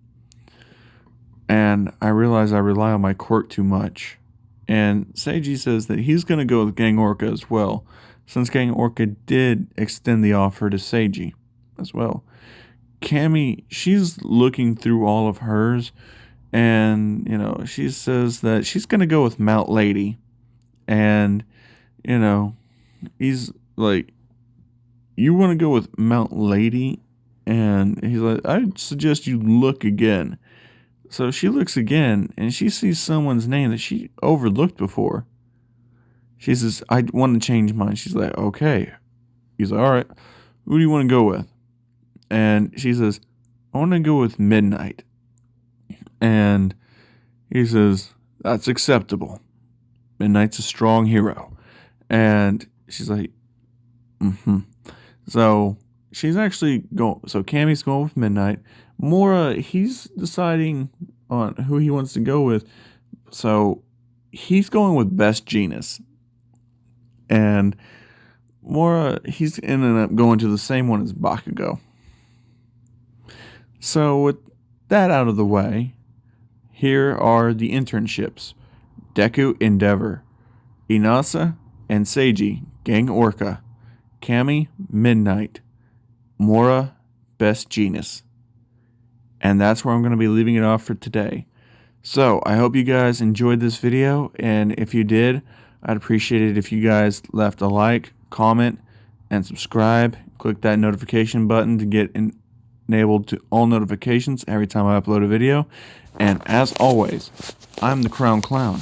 And I realize I rely on my quirk too much. And Seiji says that he's going to go with Gang Orca as well, since Gang Orca did extend the offer to Seiji as well. Cammy, she's looking through all of hers, and, she says that she's going to go with Mount Lady. And, he's like, you want to go with Mount Lady? And he's like, I suggest you look again. So she looks again, and she sees someone's name that she overlooked before. She says, I want to change mine. She's like, okay. He's like, all right, who do you want to go with? And she says, I want to go with Midnight. And he says, that's acceptable. Midnight's a strong hero. And she's like, mm-hmm. So she's actually going. So Cammy's going with Midnight. Mora, he's deciding on who he wants to go with. So he's going with Best Genus, and Mora, he's ended up going to the same one as Bakugo. So with that out of the way, here are the internships. Deku Endeavor, Inasa and Seiji Gang Orca, Cammy Midnight, Mora Best Genus. And that's where I'm going to be leaving it off for today. So I hope you guys enjoyed this video, and if you did, I'd appreciate it if you guys left a like, comment, and subscribe. Click that notification button to get enabled to all notifications every time I upload a video. And as always, I'm the Crown Clown.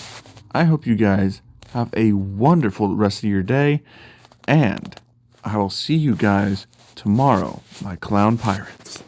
I hope you guys have a wonderful rest of your day, and I will see you guys tomorrow, my clown pirates.